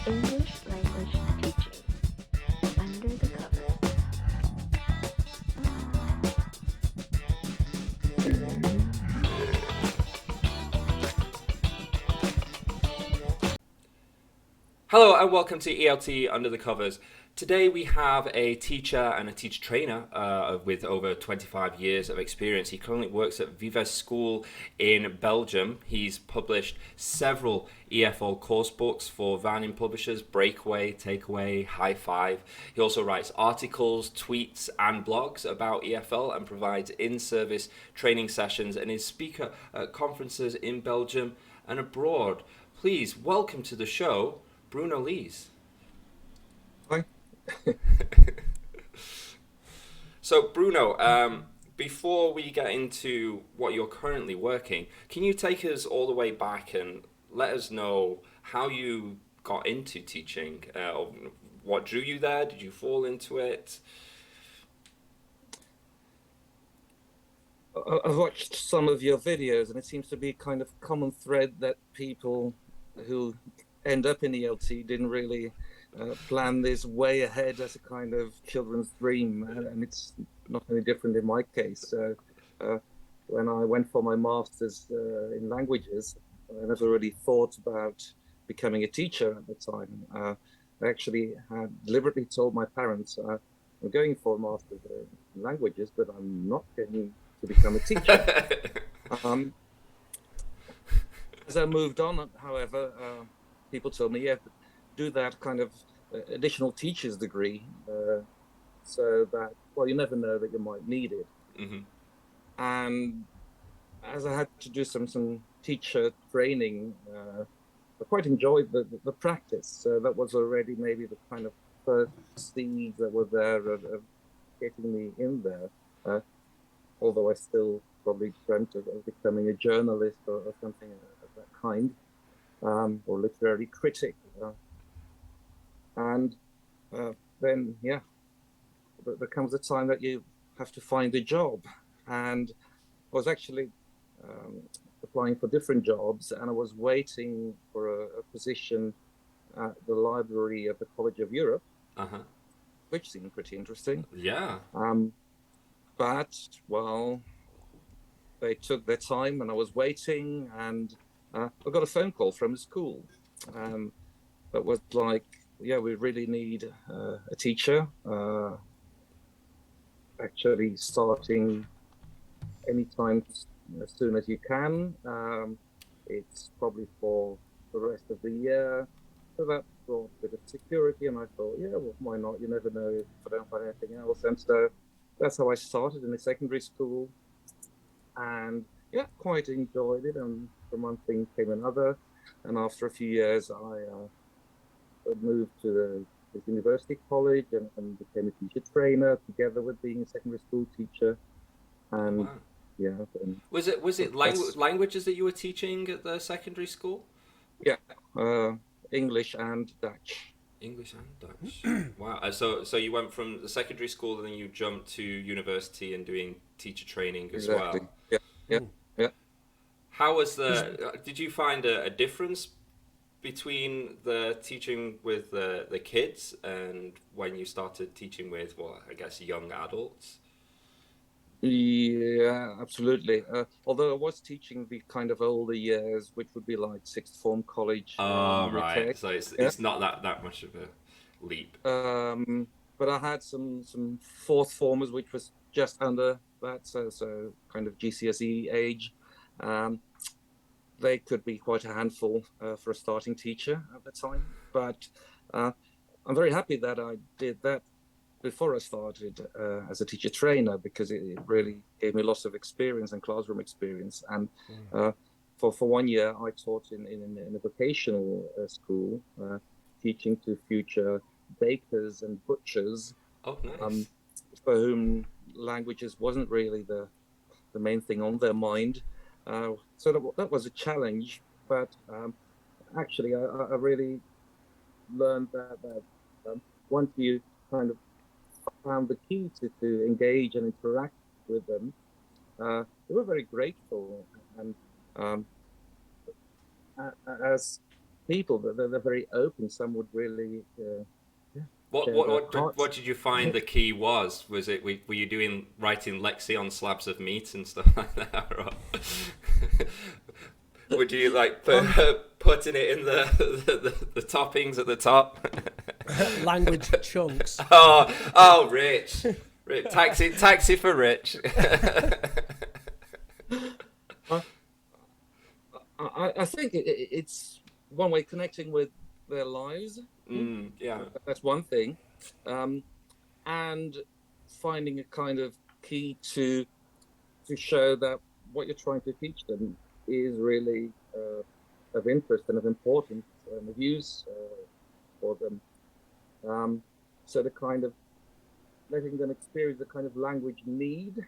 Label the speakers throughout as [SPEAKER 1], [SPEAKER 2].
[SPEAKER 1] English language teaching under the covers.
[SPEAKER 2] Hello and welcome to ELT Under the Covers. Today we have a teacher and a teacher trainer with over 25 years of experience. He currently works at Vives School in Belgium. He's published several EFL course books for Vanian publishers, Breakaway, Takeaway, High Five. He also writes articles, tweets and blogs about EFL and provides in-service training sessions and is speaker at conferences in Belgium and abroad. Please welcome to the show, Bruno Leys.
[SPEAKER 3] Hi.
[SPEAKER 2] So, Bruno, before we get into what you're currently working, can you take us all the way back and let us know how you got into teaching? What drew you there? Did you fall into it?
[SPEAKER 3] I've watched some of your videos, and it seems to be kind of common thread that people who end up in ELT didn't really plan this way ahead as a kind of children's dream, and it's not any different in my case. So when I went for my master's in languages, I never really thought about becoming a teacher at the time. I actually had deliberately told my parents, I'm going for a master's in languages, but I'm not going to become a teacher. As I moved on, however, people told me, yeah, do that kind of additional teacher's degree, so that, well, you never know that you might need it.
[SPEAKER 2] Mm-hmm.
[SPEAKER 3] And as I had to do some teacher training, I quite enjoyed the practice. So that was already maybe the kind of first seeds that were there of getting me in there. Although I still probably dreamt of becoming a journalist or something of that kind, or literary critic. And then, yeah, there comes a time that you have to find a job. And I was actually applying for different jobs, and I was waiting for a position at the library of the College of Europe, which seemed pretty interesting.
[SPEAKER 2] Yeah.
[SPEAKER 3] But, well, they took their time and I was waiting, and I got a phone call from the school that was like, yeah, we really need a teacher, actually starting anytime as soon as you can. It's probably for the rest of the year. So that brought a bit of security, and I thought, yeah, well, why not? You never know if I don't find anything else. And so that's how I started in the secondary school, and yeah, quite enjoyed it. And from one thing came another, and after a few years, I moved to the university college and became a teacher trainer together with being a secondary school teacher. And
[SPEAKER 2] Wow.
[SPEAKER 3] yeah,
[SPEAKER 2] Was it languages that you were teaching at the secondary school?
[SPEAKER 3] yeah, English and Dutch.
[SPEAKER 2] English and Dutch. Wow. So you went from the secondary school and then you jumped to university and doing teacher training as
[SPEAKER 3] Exactly.
[SPEAKER 2] well.
[SPEAKER 3] Yeah.
[SPEAKER 2] How was did you find a difference between the teaching with the kids and when you started teaching with, well, I guess young adults?
[SPEAKER 3] Yeah, absolutely. Although I was teaching the kind of older years, which would be like sixth form college in
[SPEAKER 2] Oh,
[SPEAKER 3] the UK.
[SPEAKER 2] right. So
[SPEAKER 3] Yeah.
[SPEAKER 2] it's not that much of a leap.
[SPEAKER 3] But I had some fourth formers, which was just under that, so kind of GCSE age. They could be quite a handful for a starting teacher at the time. But I'm very happy that I did that before I started as a teacher trainer, because it really gave me lots of experience and classroom experience. And for 1 year, I taught in a vocational school, teaching to future bakers and butchers,
[SPEAKER 2] Oh, nice.
[SPEAKER 3] for whom languages wasn't really the main thing on their mind. So that was a challenge, but actually I really learned that once you kind of found the key to engage and interact with them, they were very grateful. And as people, that they're very open. Some would really
[SPEAKER 2] What
[SPEAKER 3] share
[SPEAKER 2] what
[SPEAKER 3] their
[SPEAKER 2] what did,
[SPEAKER 3] hearts.
[SPEAKER 2] what did you find the key was? Was it were you writing Lexi on slabs of meat and stuff like that, or would you like putting it in the toppings at the top?
[SPEAKER 4] Language chunks.
[SPEAKER 2] Oh, Rich, taxi for Rich.
[SPEAKER 3] I think it's one way connecting with their lives.
[SPEAKER 2] Yeah.
[SPEAKER 3] That's one thing, and finding a kind of key to show that what you're trying to teach them is really of interest and of importance and of use for them. So the kind of letting them experience the kind of language need.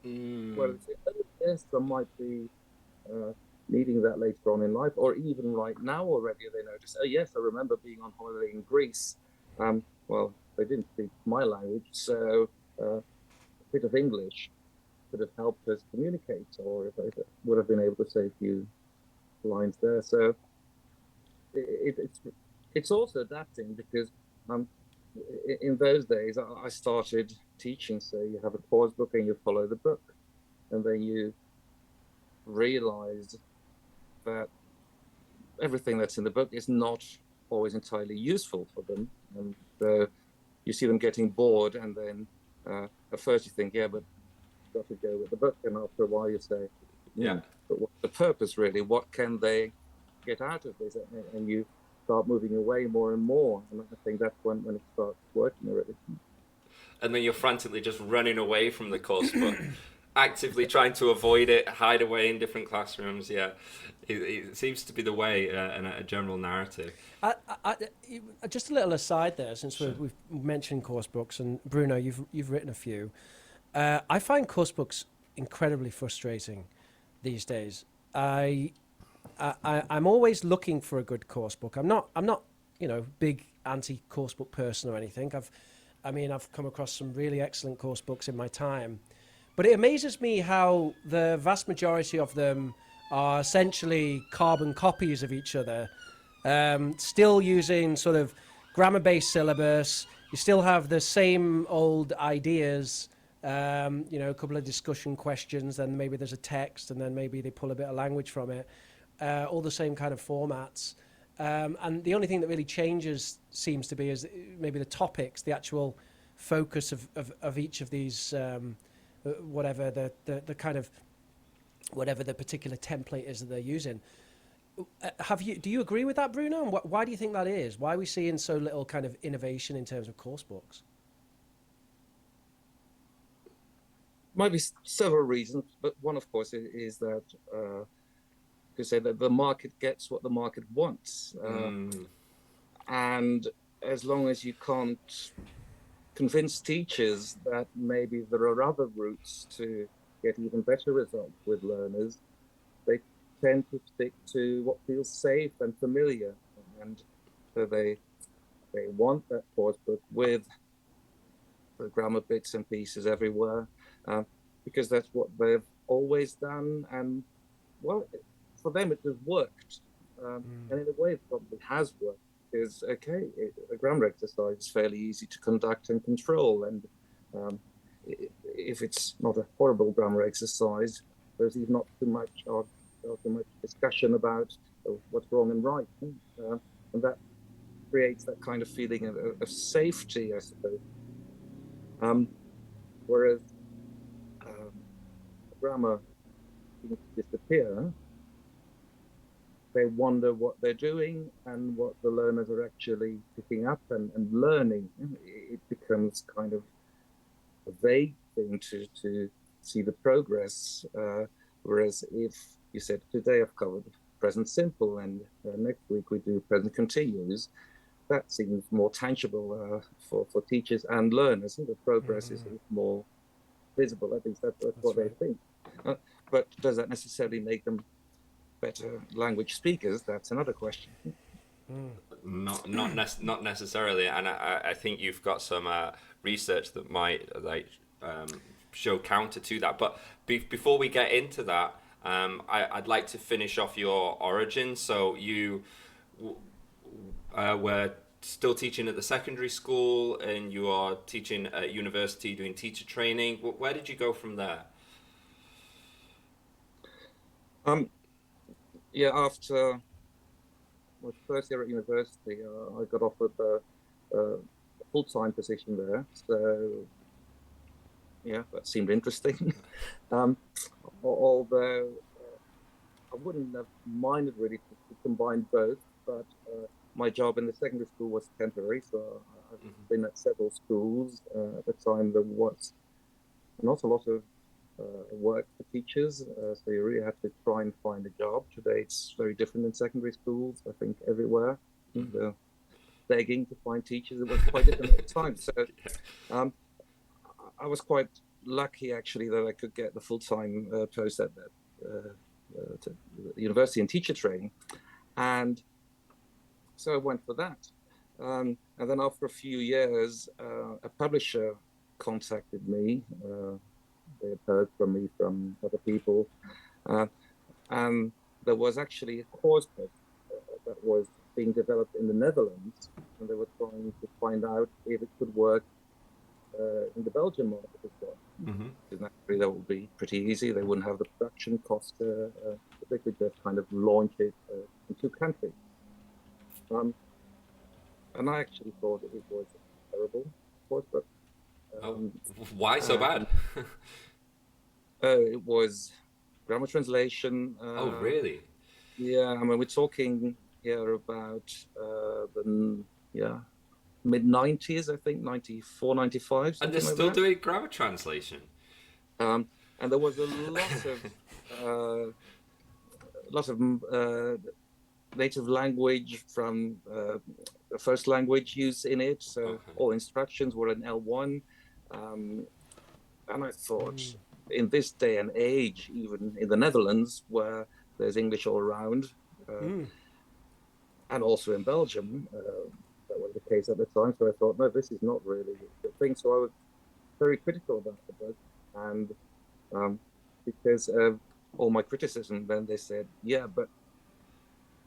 [SPEAKER 3] Well, yes, some might be needing that later on in life, or even right now already. They notice, oh yes, I remember being on holiday in Greece. Well, they didn't speak my language, so a bit of English could have helped us communicate, or if I would have been able to say a few lines there. So it's also adapting, because in those days I started teaching, so you have a course book and you follow the book, and then you realize that everything that's in the book is not always entirely useful for them, and you see them getting bored, and then at first you think, yeah, but got to go with the book, and after a while you say, but what's the purpose really? What can they get out of this? And you start moving away more and more, and I think that's when it starts working already.
[SPEAKER 2] And then you're frantically just running away from the course book, actively trying to avoid it, hide away in different classrooms. Yeah, it seems to be the way and a general narrative.
[SPEAKER 4] Just a little aside there, since we've mentioned course books, and Bruno, you've written a few. I find course books incredibly frustrating these days. I'm always looking for a good course book. I'm not big anti course book person or anything. I've come across some really excellent course books in my time, but it amazes me how the vast majority of them are essentially carbon copies of each other, still using sort of grammar-based syllabus. You still have the same old ideas, a couple of discussion questions, then maybe there's a text, and then maybe they pull a bit of language from it. All the same kind of formats. And the only thing that really changes seems to be is maybe the topics, the actual focus of each of these, whatever the kind of, whatever the particular template is that they're using. Do you agree with that, Bruno? And why do you think that is? Why are we seeing so little kind of innovation in terms of course books?
[SPEAKER 3] Might be several reasons, but one, of course, is that to say that the market gets what the market wants, and as long as you can't convince teachers that maybe there are other routes to get even better results with learners, they tend to stick to what feels safe and familiar, and so they want that course book with the grammar bits and pieces everywhere, because that's what they've always done, and well, for them it has worked, and in a way it probably has worked, because a grammar exercise is fairly easy to conduct and control, and if it's not a horrible grammar exercise, there's even not too much discussion about what's wrong and right, and that creates that kind of feeling of safety, I suppose. Whereas grammar seems to disappear, they wonder what they're doing and what the learners are actually picking up and learning. It becomes kind of a vague thing to see the progress. Whereas if you said, today I've covered present simple, and next week we do present continuous, that seems more tangible for teachers and learners, and the progress is more visible. At least that's what right. They think. But does that necessarily make them better language speakers? That's another question.
[SPEAKER 2] Not necessarily, and I think you've got some research that might show counter to that. But before we get into that, I'd like to finish off your origin. So were still teaching at the secondary school, and you are teaching at university doing teacher training. Where did you go from there?
[SPEAKER 3] Yeah, after my first year at university, I got offered a full-time position there. So yeah, that seemed interesting. Although I wouldn't have minded really to combine both, but my job in the secondary school was temporary, so I've been at several schools. At the time, there was not a lot of work for teachers, so you really had to try and find a job. Today, it's very different in secondary schools. I think everywhere they're begging to find teachers. It was quite different at the time. So I was quite lucky, actually, that I could get the full-time post at that university in teacher training, and so I went for that. And then after a few years, a publisher contacted me. They had heard from me from other people, and there was actually a course book that was being developed in the Netherlands, and they were trying to find out if it could work in the Belgian market as well. Naturally, that would be pretty easy. They wouldn't have the production cost. They could just kind of launch it in two countries. And I actually thought it was a terrible course book.
[SPEAKER 2] Why so bad?
[SPEAKER 3] It was grammar translation.
[SPEAKER 2] Oh, really?
[SPEAKER 3] Yeah, I mean, we're talking here about the mid-90s, I think, 94, 95.
[SPEAKER 2] And they're still doing grammar translation.
[SPEAKER 3] And there was a lot of native language from first language use in it. So all instructions were in L1. And I thought, in this day and age, even in the Netherlands, where there's English all around, and also in Belgium, that was the case at the time. So I thought, no, this is not really a good thing. So I was very critical about the book. And because of all my criticism, then they said, yeah, but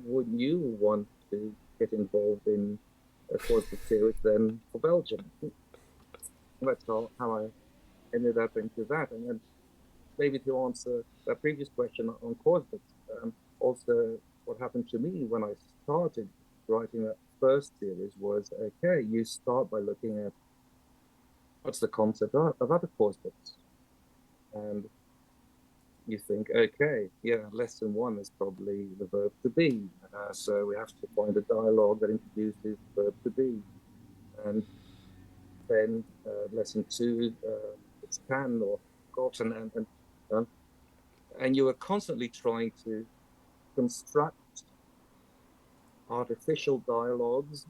[SPEAKER 3] would you want to get involved in a course book series then for Belgium? That's how I ended up into that. And then maybe to answer that previous question on course books, also what happened to me when I started writing that first series was, okay, you start by looking at what's the concept of other course books. And you think, okay, yeah, lesson 1 is probably the verb to be. So we have to find a dialogue that introduces the verb to be. And then lesson 2, it's can or got, and you are constantly trying to construct artificial dialogues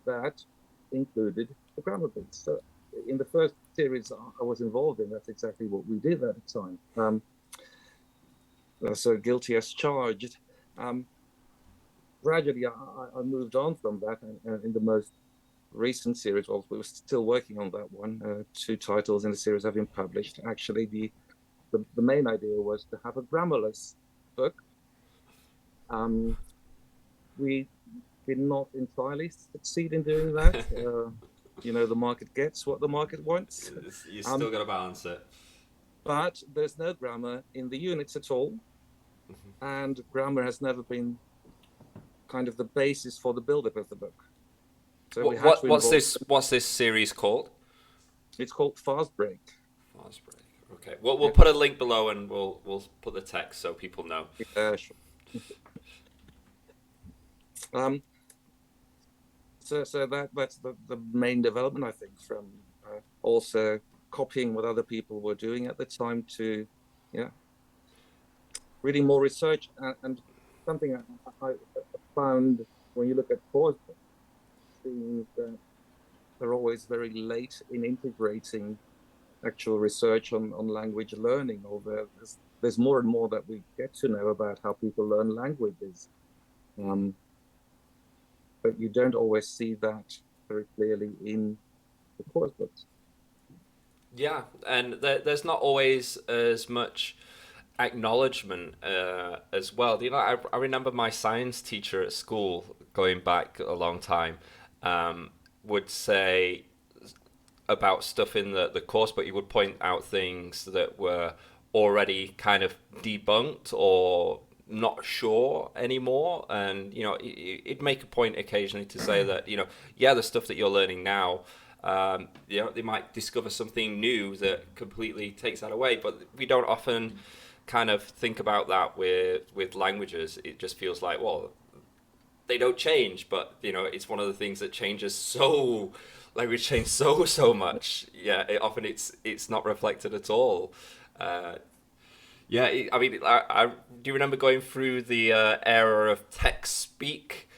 [SPEAKER 3] that included the grammar bits. So in the first series I was involved in, that's exactly what we did at the time. So guilty as charged. Gradually, I moved on from that, and in the most recent series, well, we were still working on that one. 2 titles in the series have been published. Actually, the main idea was to have a grammarless book. We did not entirely succeed in doing that. The market gets what the market wants.
[SPEAKER 2] You still got to balance it.
[SPEAKER 3] But there's no grammar in the units at all. And grammar has never been kind of the basis for the build-up of the book. So
[SPEAKER 2] what's this series called?
[SPEAKER 3] It's called Fast Break.
[SPEAKER 2] Fast Break. Okay. We'll put a link below, and we'll put the text so people know.
[SPEAKER 3] Yeah, sure. So that's the main development, I think, from also copying what other people were doing at the time to, reading more research. And something I found when you look at course books, seems that they're always very late in integrating actual research on language learning, although there's more and more that we get to know about how people learn languages. But you don't always see that very clearly in the course books.
[SPEAKER 2] Yeah, and there's not always as much acknowledgement as well. You know, I remember my science teacher at school, going back a long time, would say about stuff in the course, but he would point out things that were already kind of debunked or not sure anymore. And, you know, it'd make a point occasionally to say that, you know, yeah, the stuff that you're learning now, you know, they might discover something new that completely takes that away. But we don't often kind of think about that with languages. It just feels like, well, they don't change, but, you know, it's one of the things that changes language change so much. Yeah, it's not reflected at all. Yeah, I mean, I do you remember going through the era of text speak?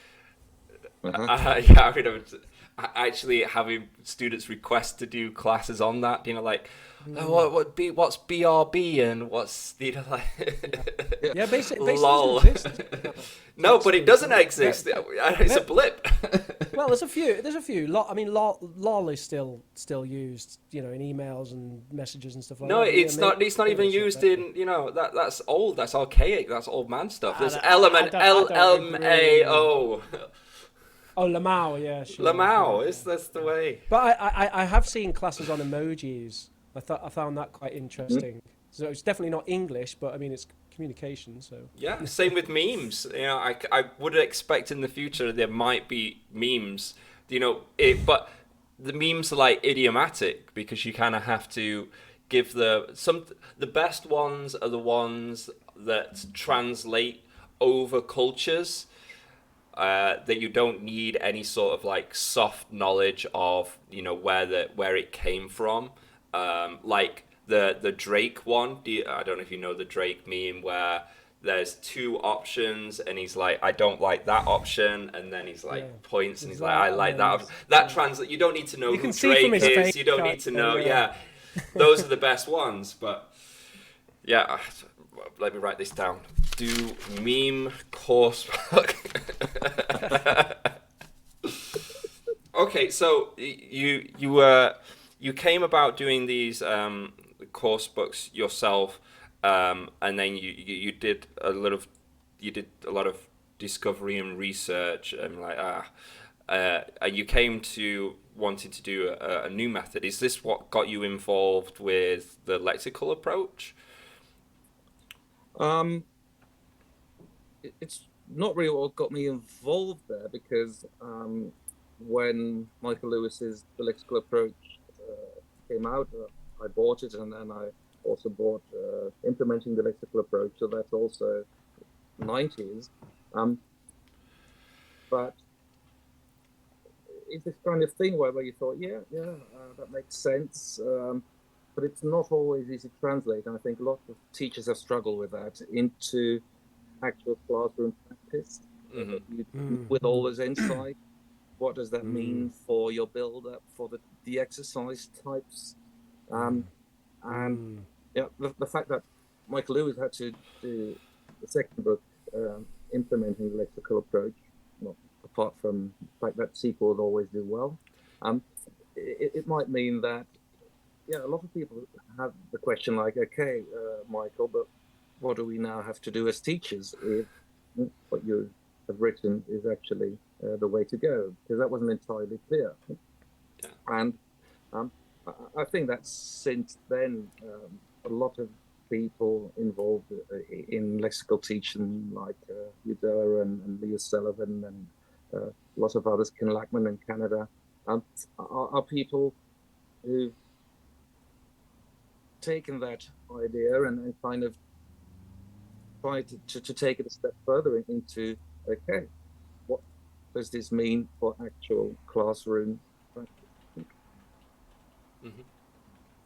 [SPEAKER 2] Yeah, I remember actually having students request to do classes on that. You know, like, what's BRB and what's, you know, like,
[SPEAKER 4] yeah, basically
[SPEAKER 2] lol. No, but it doesn't exist. It's a blip.
[SPEAKER 4] Well, there's a few. I mean, lol is still used, you know, in emails and messages and stuff like
[SPEAKER 2] no,
[SPEAKER 4] that.
[SPEAKER 2] it's not. It's not even used in. You know, that's old. That's archaic. That's old man stuff. There's element LMAO.
[SPEAKER 4] Oh, Lamau, yeah, sure.
[SPEAKER 2] Lamau, that's the way.
[SPEAKER 4] But I have seen classes on emojis. I found that quite interesting. So it's definitely not English, but I mean it's communication. So
[SPEAKER 2] yeah, same with memes. You know, I would expect in the future there might be memes. You know, but the memes are like idiomatic because you kind of have to give the best ones are the ones that translate over cultures. That you don't need any sort of like soft knowledge of, you know, where it came from, like the Drake one. I don't know if you know the Drake meme where there's two options and he's like, I don't like that option, and then he's like points and he's like, I like that option. That translate. You don't need to know who Drake is. You don't need to know. Yeah, those are the best ones. But yeah, let me write this down. Do meme coursebook. Okay, so you came about doing these course books yourself, and then you did a lot of discovery and research, and and you came to wanting to do a new method. Is this what got you involved with the lexical approach?
[SPEAKER 3] It's not really what got me involved there, because when Michael Lewis's The Lexical Approach came out, I bought it, and then I also bought Implementing the Lexical Approach, so that's also 90s. But it's this kind of thing where you thought, that makes sense, but it's not always easy to translate, and I think lots of teachers have struggled with that into actual classroom practice. With all those insight, what does that mean for your build-up, for the exercise types, and the fact that Michael Lewis had to do the second book, Implementing the Lexical Approach, well, apart from the fact that sequels always do well, it might mean that a lot of people have the question like, okay, Michael, but what do we now have to do as teachers if what you have written is actually the way to go? Because that wasn't entirely clear. And I think that since then, a lot of people involved in lexical teaching, like Udo and Leah Sullivan and a lot of others, Ken Lackman in Canada, are people who've taken that idea and kind of try to take it a step further into, okay, what does this mean for actual classroom practice?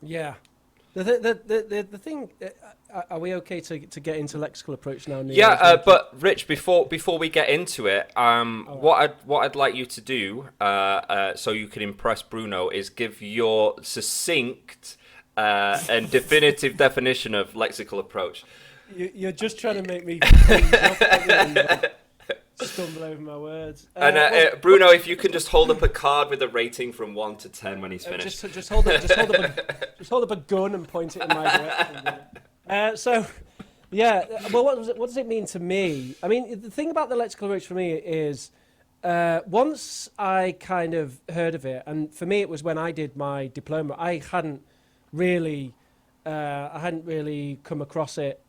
[SPEAKER 4] Yeah. The thing, are we okay to get into lexical approach now? Neil?
[SPEAKER 2] But Rich, before we get into it, what I'd like you to do, so you can impress Bruno, is give your succinct and definitive definition of lexical approach.
[SPEAKER 4] You're just trying to make me stumble over my words.
[SPEAKER 2] And Bruno, if you can just hold up a card with a rating from 1 to 10 when he's finished.
[SPEAKER 4] Just hold up a gun and point it in my direction. So Yeah, well, what does it mean to me? I mean, the thing about the lexical approach for me is once I kind of heard of it, and for me it was when I did my diploma. I hadn't really come across it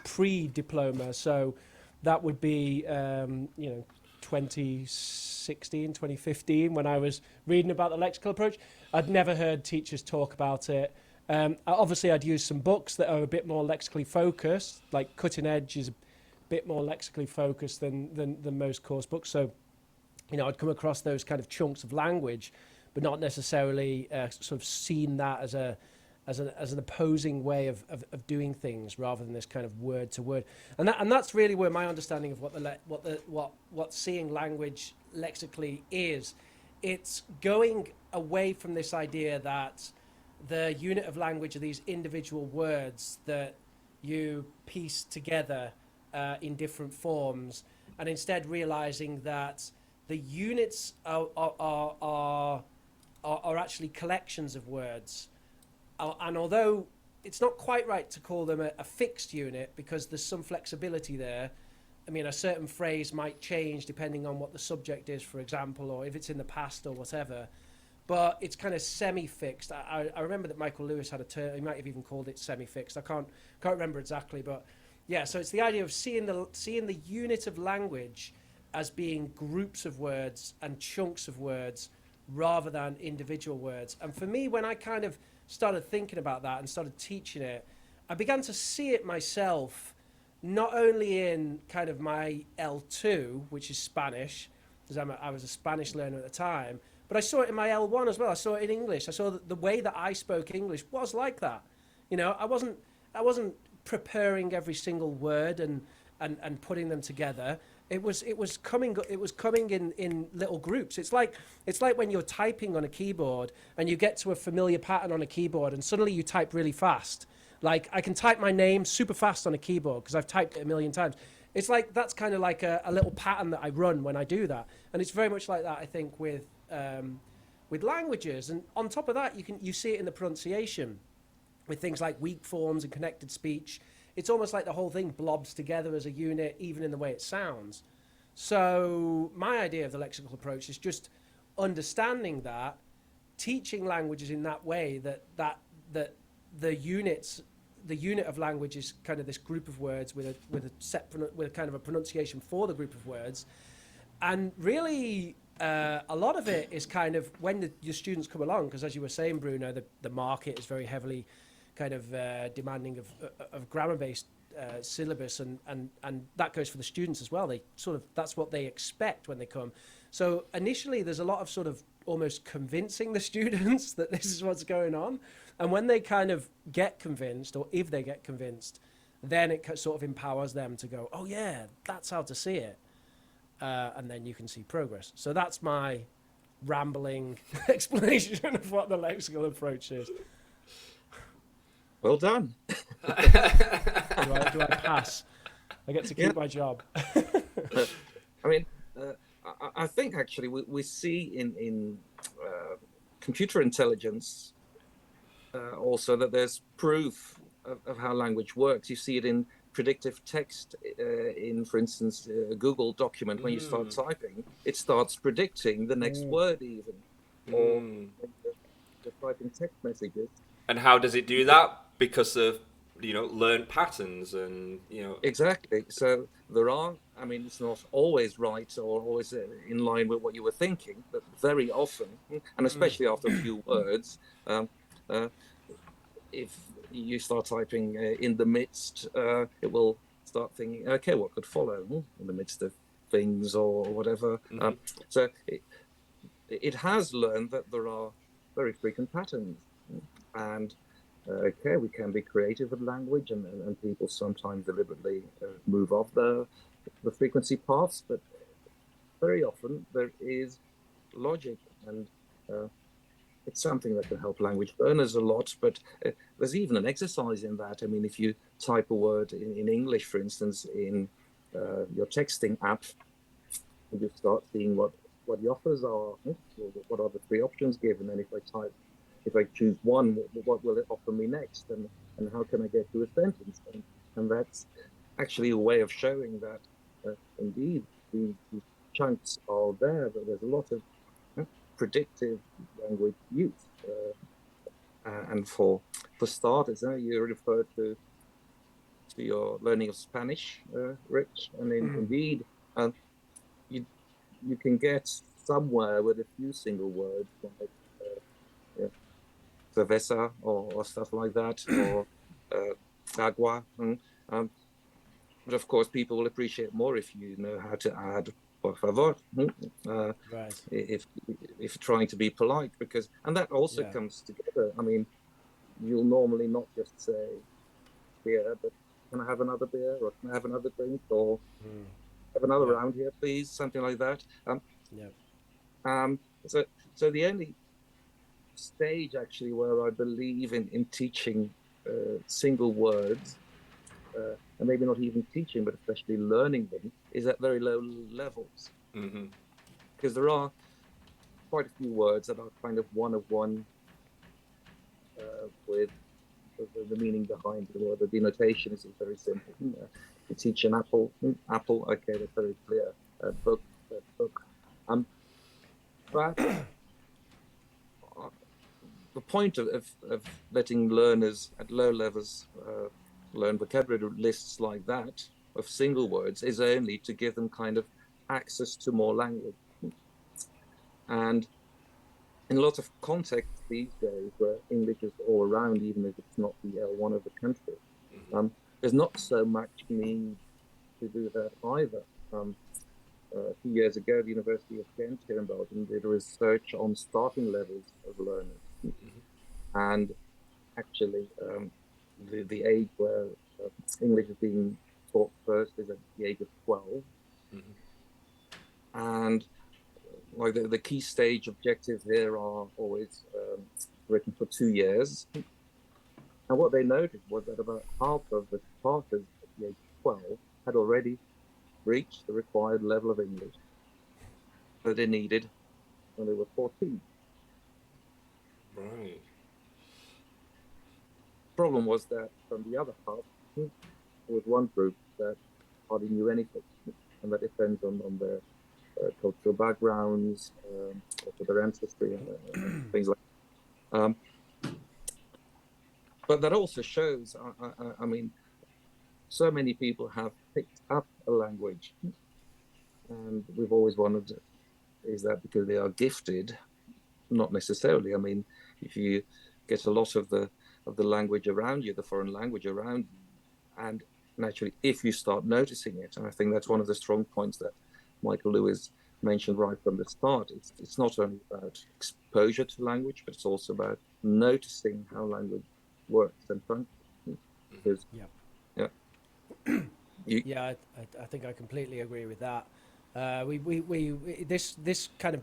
[SPEAKER 4] pre-diploma, so that would be 2016, 2015 when I was reading about the lexical approach. I'd never heard teachers talk about it. Obviously, I'd used some books that are a bit more lexically focused, like Cutting Edge is a bit more lexically focused than most course books. So, I'd come across those kind of chunks of language, but not necessarily sort of seen that as an opposing way of doing things rather than this kind of word to word. And that's really where my understanding of what seeing language lexically is. It's going away from this idea that the unit of language are these individual words that you piece together in different forms, and instead realizing that the units are actually collections of words. And although it's not quite right to call them a fixed unit because there's some flexibility there, I mean, a certain phrase might change depending on what the subject is, for example, or if it's in the past or whatever. But it's kind of semi-fixed. I remember that Michael Lewis had a term. He might have even called it semi-fixed. I can't remember exactly, but yeah. So it's the idea of seeing the unit of language as being groups of words and chunks of words rather than individual words. And for me, when I kind of started thinking about that and started teaching it, I began to see it myself, not only in kind of my L2, which is Spanish, because I was a Spanish learner at the time, but I saw it in my L1 as well. I saw it in English. I saw that the way that I spoke English was like that. I wasn't preparing every single word and putting them together. It was coming in little groups. It's like when you're typing on a keyboard and you get to a familiar pattern on a keyboard and suddenly you type really fast. Like I can type my name super fast on a keyboard because I've typed it a million times. It's like that's kind of like a little pattern that I run when I do that, and it's very much like that I think with languages. And on top of that, you see it in the pronunciation with things like weak forms and connected speech. It's almost like the whole thing blobs together as a unit, even in the way it sounds. So my idea of the lexical approach is just understanding that, teaching languages in that way, that the unit of language is kind of this group of words with kind of a pronunciation for the group of words, and really a lot of it is kind of when your students come along, because as you were saying, Bruno, the market is very heavily kind of demanding of grammar-based syllabus, and that goes for the students as well. They that's what they expect when they come. So initially there's a lot of sort of almost convincing the students that this is what's going on, and when they kind of get convinced, or if they get convinced, then it sort of empowers them to go, oh yeah, that's how to see it, and then you can see progress. So that's my rambling explanation of what the lexical approach is.
[SPEAKER 3] Well done.
[SPEAKER 4] Do I pass? I get to keep my job.
[SPEAKER 3] I mean, I think actually we see in computer intelligence also that there's proof of how language works. You see it in predictive text in, for instance, a Google document. When you start typing, it starts predicting the next word even, or just typing text messages.
[SPEAKER 2] And how does it do that? Because of learned patterns and
[SPEAKER 3] Exactly. So there are. I mean, it's not always right or always in line with what you were thinking, but very often, and especially after a few words, if you start typing in the midst, it will start thinking, okay, what could follow in the midst of things or whatever. So it has learned that there are very frequent patterns, and we can be creative with language, and people sometimes deliberately move off the frequency paths, but very often there is logic, and it's something that can help language learners a lot. But there's even an exercise in that. I mean, if you type a word in English, for instance, in your texting app, you start seeing what the offers are, what are the three options given, and if I choose one, what will it offer me next, and how can I get to a sentence? And And that's actually a way of showing that indeed the chunks are there, but there's a lot of predictive language use. And for starters, you refer to your learning of Spanish, Rich, and indeed, you you can get somewhere with a few single words like yeah, cerveza or stuff like that, or agua. But of course, people will appreciate more if you know how to add por favor,
[SPEAKER 4] Right.
[SPEAKER 3] if trying to be polite, and that also
[SPEAKER 4] Yeah.
[SPEAKER 3] comes together. I mean, you'll normally not just say beer, but can I have another beer, or can I have another drink, or have another
[SPEAKER 4] Yeah.
[SPEAKER 3] round here, please, something like that.
[SPEAKER 4] Yeah.
[SPEAKER 3] So the only stage actually where I believe in teaching single words, and maybe not even teaching, but especially learning them, is at very low levels. Because there are quite a few words that are kind of one of one with the meaning behind the word. The denotation is very simple. You teach an apple, apple, okay, that's very clear. Book, book. But the point of letting learners at low levels learn vocabulary lists like that of single words is only to give them kind of access to more language. And in a lot of contexts these days where English is all around, even if it's not the L1 of the country, there's not so much need to do that either. A few years ago, the University of Ghent here in Belgium did a research on starting levels of learners. And actually, the age where English is being taught first is at the age of 12. And like the key stage objectives here are always written for 2 years. And what they noted was that about half of the starters at the age of 12 had already reached the required level of English that they needed when they were 14.
[SPEAKER 2] Right.
[SPEAKER 3] Problem was that from the other half, there was one group that hardly knew anything, and that depends on their cultural backgrounds, also their ancestry, and things like that. But that also shows, I mean, so many people have picked up a language, and we've always wondered, is that because they are gifted? Not necessarily. I mean, if you get a lot of the language around you, the foreign language around you, and naturally, if you start noticing it, and I think that's one of the strong points that Michael Lewis mentioned right from the start. It's not only about exposure to language, but it's also about noticing how language works and functions. Because, yeah,
[SPEAKER 4] Yeah, I think I completely agree with that. This kind of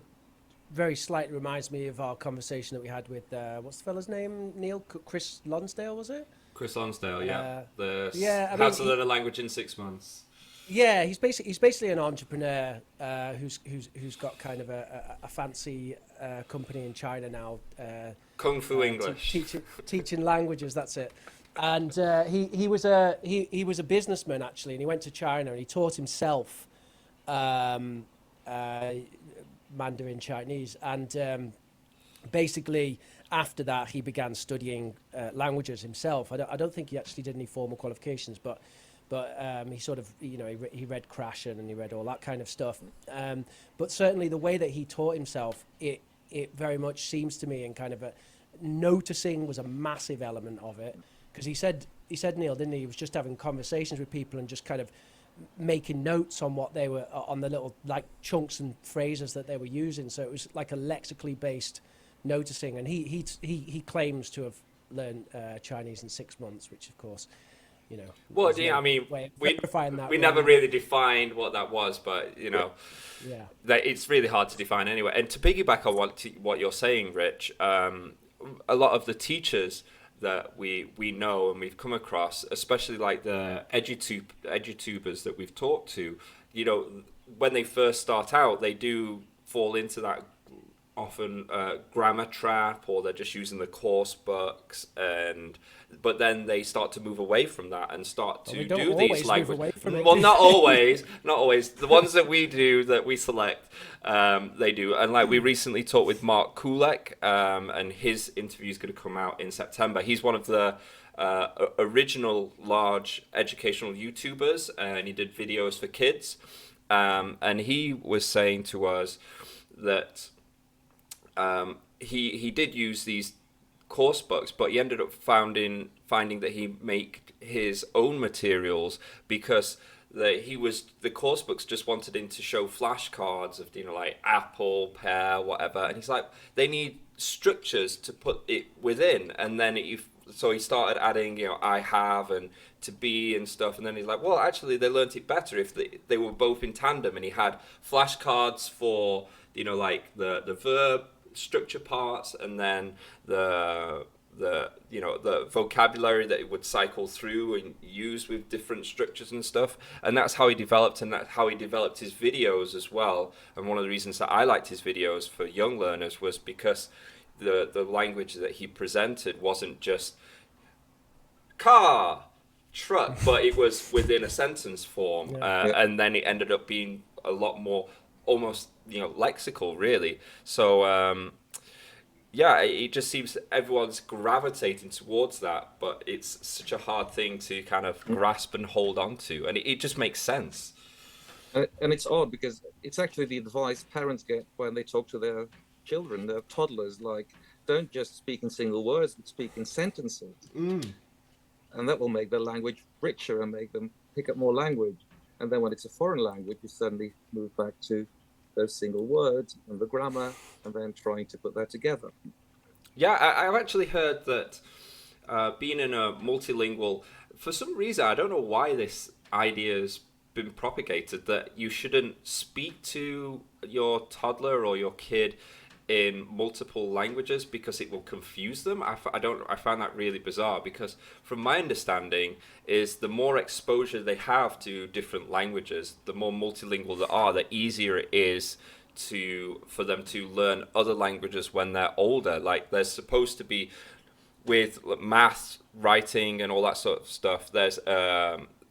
[SPEAKER 4] very slightly reminds me of our conversation that we had with what's the fella's name? Neil Chris Lonsdale, was it?
[SPEAKER 2] Chris Lonsdale, yeah.
[SPEAKER 4] I
[SPEAKER 2] How
[SPEAKER 4] mean,
[SPEAKER 2] to Learn a Language in 6 Months.
[SPEAKER 4] Yeah, he's basically an entrepreneur who's got kind of a fancy company in China now.
[SPEAKER 2] Kung Fu English.
[SPEAKER 4] Teaching languages. That's it. And he was a businessman actually, and he went to China and he taught himself Mandarin Chinese, and basically after that he began studying languages himself. I don't think he actually did any formal qualifications, but he sort of, he read Krashen and he read all that kind of stuff. But certainly the way that he taught himself, it very much seems to me, and kind of noticing was a massive element of it. Because he said, Neil, didn't he? He was just having conversations with people and just kind of making notes on what they were, on the little like chunks and phrases that they were using. So it was like a lexically based noticing. And he claims to have learned Chinese in 6 months, which of course,
[SPEAKER 2] Well, yeah, I mean, we never really defined what that was, but that it's really hard to define anyway. And to piggyback on what you're saying, Rich, a lot of the teachers that we know and we've come across, especially like the edutubers that we've talked to, when they first start out, they do fall into that often grammar trap, or they're just using the course books, but then they start to move away from that and start to
[SPEAKER 4] we don't
[SPEAKER 2] do
[SPEAKER 4] always
[SPEAKER 2] these
[SPEAKER 4] move
[SPEAKER 2] language.
[SPEAKER 4] away from it.
[SPEAKER 2] Well, not always, not always. The ones that we do, that we select, they do. And like we recently talked with Mark Kulek, and his interview is going to come out in September. He's one of the original large educational YouTubers, and he did videos for kids. And he was saying to us that he did use these course books, but he ended up finding that he made his own materials, because the course books just wanted him to show flashcards of, like apple, pear, whatever, and he's like, they need structures to put it within, and then so he started adding, I have and to be and stuff, and then he's like, well, actually they learnt it better if they were both in tandem, and he had flashcards for like the verb structure parts, and then the vocabulary that it would cycle through and use with different structures and stuff. And that's how he developed, and that's how he developed his videos as well. And one of the reasons that I liked his videos for young learners was because the language that he presented wasn't just car, truck, but it was within a sentence form. And then it ended up being a lot more almost lexical, really. So it just seems everyone's gravitating towards that, but it's such a hard thing to kind of grasp and hold on to, and it just makes sense.
[SPEAKER 3] And it's odd, because it's actually the advice parents get when they talk to their children, their toddlers, like, don't just speak in single words, but speak in sentences. And that will make their language richer and make them pick up more language. And then when it's a foreign language, you suddenly move back to those single words and the grammar, and then trying to put that together.
[SPEAKER 2] Yeah, I've actually heard that being in a multilingual, for some reason, I don't know why this idea has been propagated, that you shouldn't speak to your toddler or your kid in multiple languages because it will confuse them. I find that really bizarre, because from my understanding is the more exposure they have to different languages, the more multilingual they are, the easier it is for them to learn other languages when they're older. Like, there's supposed to be, with math, writing and all that sort of stuff, there's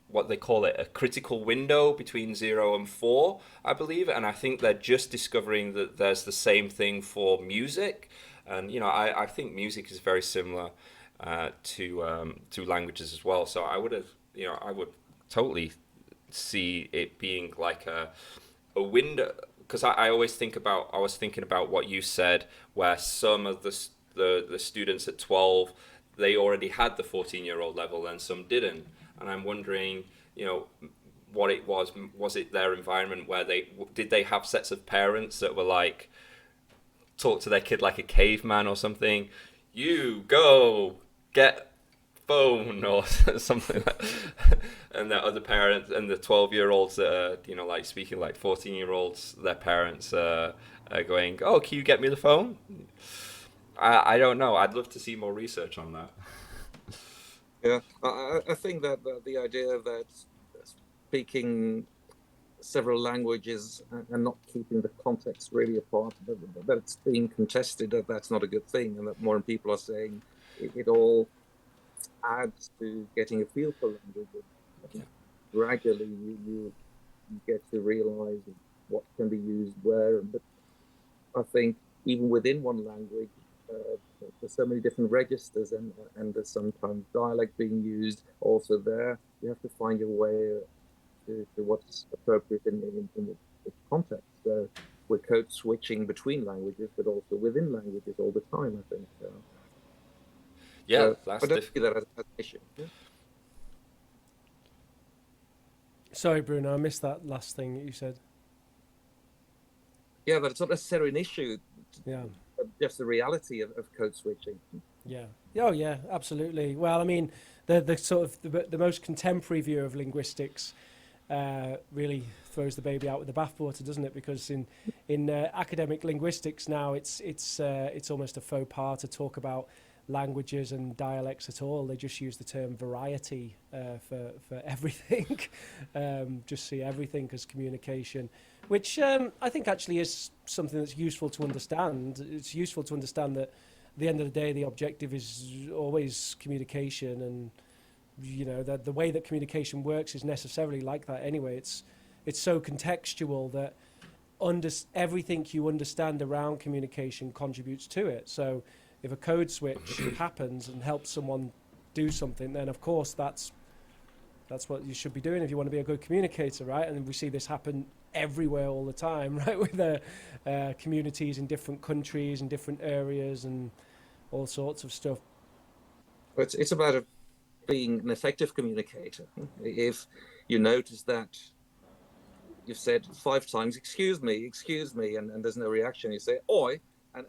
[SPEAKER 2] what they call it, a critical window between 0 and 4, I believe. And I think they're just discovering that there's the same thing for music. And, I think music is very similar to languages as well. So I would totally see it being like a window, because I was thinking about what you said, where some of the students at 12, they already had the 14-year-old level and some didn't. And I'm wondering, what it was it their environment where did they have sets of parents that were like, talk to their kid like a caveman or something, you go get phone or something like that. And the other parents, and the 12-year-olds that are, like speaking like 14-year-olds, their parents are going, oh, can you get me the phone? I don't know. I'd love to see more research on that.
[SPEAKER 3] Yeah, I think that the idea that speaking several languages and not keeping the context really apart, that it's being contested, that's not a good thing, and that more people are saying it all adds to getting a feel for language. Gradually, you get to realize what can be used where. But I think even within one language, there's so many different registers, and there's sometimes dialect being used also there. You have to find your way to what's appropriate in the context. So we're code switching between languages, but also within languages all the time, I think.
[SPEAKER 2] Yeah,
[SPEAKER 3] I don't see that as an issue. Yeah?
[SPEAKER 4] Sorry, Bruno, I missed that last thing that you said.
[SPEAKER 3] Yeah, but it's not necessarily an issue.
[SPEAKER 4] Yeah.
[SPEAKER 3] Just the reality of code switching.
[SPEAKER 4] Yeah. Oh, yeah, absolutely. Well, I mean, the sort of the most contemporary view of linguistics really throws the baby out with the bathwater, doesn't it? Because in academic linguistics now, it's almost a faux pas to talk about languages and dialects at all. They just use the term variety for everything. Just see everything as communication, which I think actually is something that's useful to understand. It's useful to understand that at the end of the day, the objective is always communication, and that the way that communication works is necessarily like that anyway. It's so contextual that everything you understand around communication contributes to it. So if a code switch happens and helps someone do something, then of course that's what you should be doing if you want to be a good communicator, right? And we see this happen everywhere all the time, right? With communities in different countries and different areas and all sorts of stuff.
[SPEAKER 3] It's about being an effective communicator. If you notice that you've said 5 times, excuse me, and there's no reaction, you say, oi, and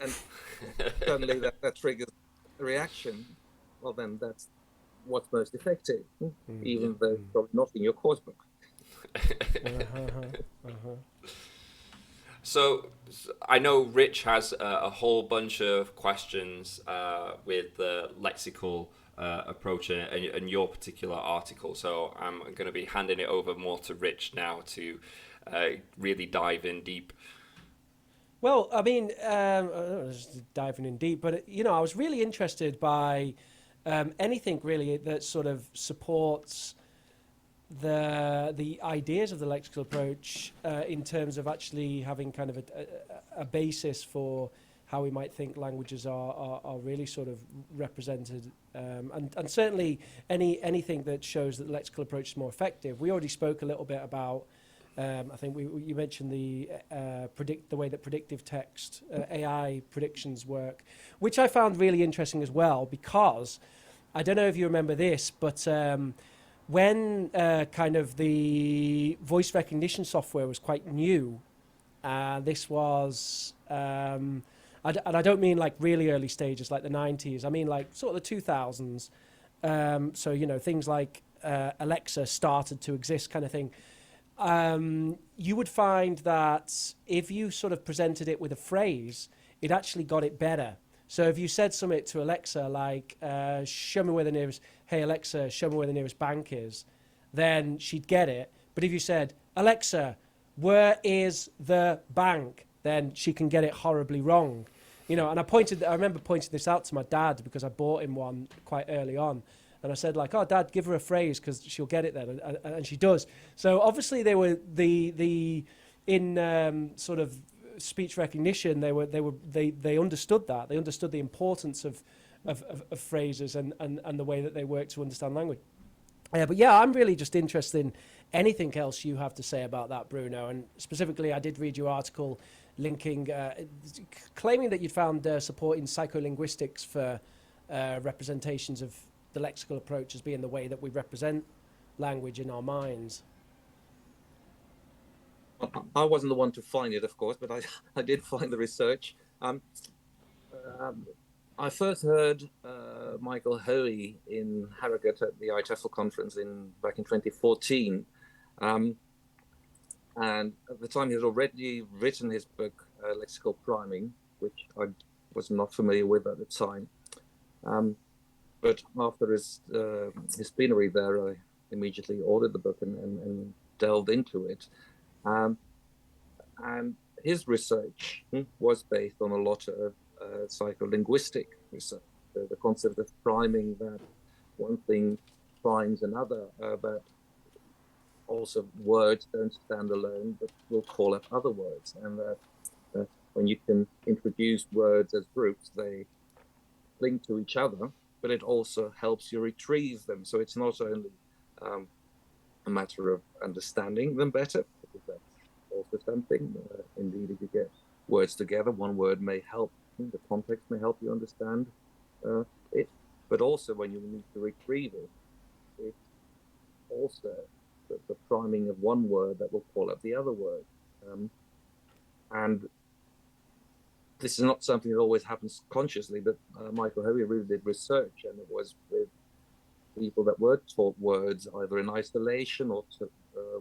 [SPEAKER 3] suddenly that triggers a reaction, well, then that's what's most effective, even though it's probably not in your course book.
[SPEAKER 2] So I know Rich has a whole bunch of questions with the lexical approach and your particular article. So I'm going to be handing it over more to Rich now to really dive in deep.
[SPEAKER 4] Well, I mean, just diving in deep, but I was really interested by anything really that sort of supports the ideas of the lexical approach in terms of actually having kind of a basis for how we might think languages are really sort of represented, and certainly anything that shows that the lexical approach is more effective. We already spoke a little bit about. I think you mentioned the way that predictive text AI predictions work, which I found really interesting as well, because I don't know if you remember this, but when kind of the voice recognition software was quite new, this was, and I don't mean like really early stages like the 90s, I mean like sort of the 2000s. So, things like Alexa started to exist kind of thing. You would find that if you sort of presented it with a phrase, it actually got it better. So if you said something to Alexa like, show me where the nearest, hey Alexa, show me where the nearest bank is, then she'd get it. But if you said, Alexa, where is the bank? Then she can get it horribly wrong. And I remember pointing this out to my dad because I bought him one quite early on. And I said, like, oh, Dad, give her a phrase because she'll get it then. And she does. So obviously they were in sort of speech recognition, they understood that. They understood the importance of phrases and the way that they work to understand language. But yeah, I'm really just interested in anything else you have to say about that, Bruno. And specifically, I did read your article linking, claiming that you'd found support in psycholinguistics for representations of the lexical approach as being the way that we represent language in our minds.
[SPEAKER 3] I wasn't the one to find it, of course, but I did find the research. I first heard Michael Hoey in Harrogate at the ITEFL conference back in 2014. And at the time, he had already written his book, Lexical Priming, which I was not familiar with at the time. But after his plenary there, I immediately ordered the book and delved into it. And his research was based on a lot of psycholinguistic research. The concept of priming, that one thing primes another, but also words don't stand alone, but will call up other words. And that when you can introduce words as groups, they link to each other, but it also helps you retrieve them. So it's not only a matter of understanding them better, because that's also something. Indeed, if you get words together, one word may help, the context may help you understand it, but also when you need to retrieve it, it's also the priming of one word that will call up the other word. And this is not something that always happens consciously, but Michael Hoey really did research, and it was with people that were taught words either in isolation or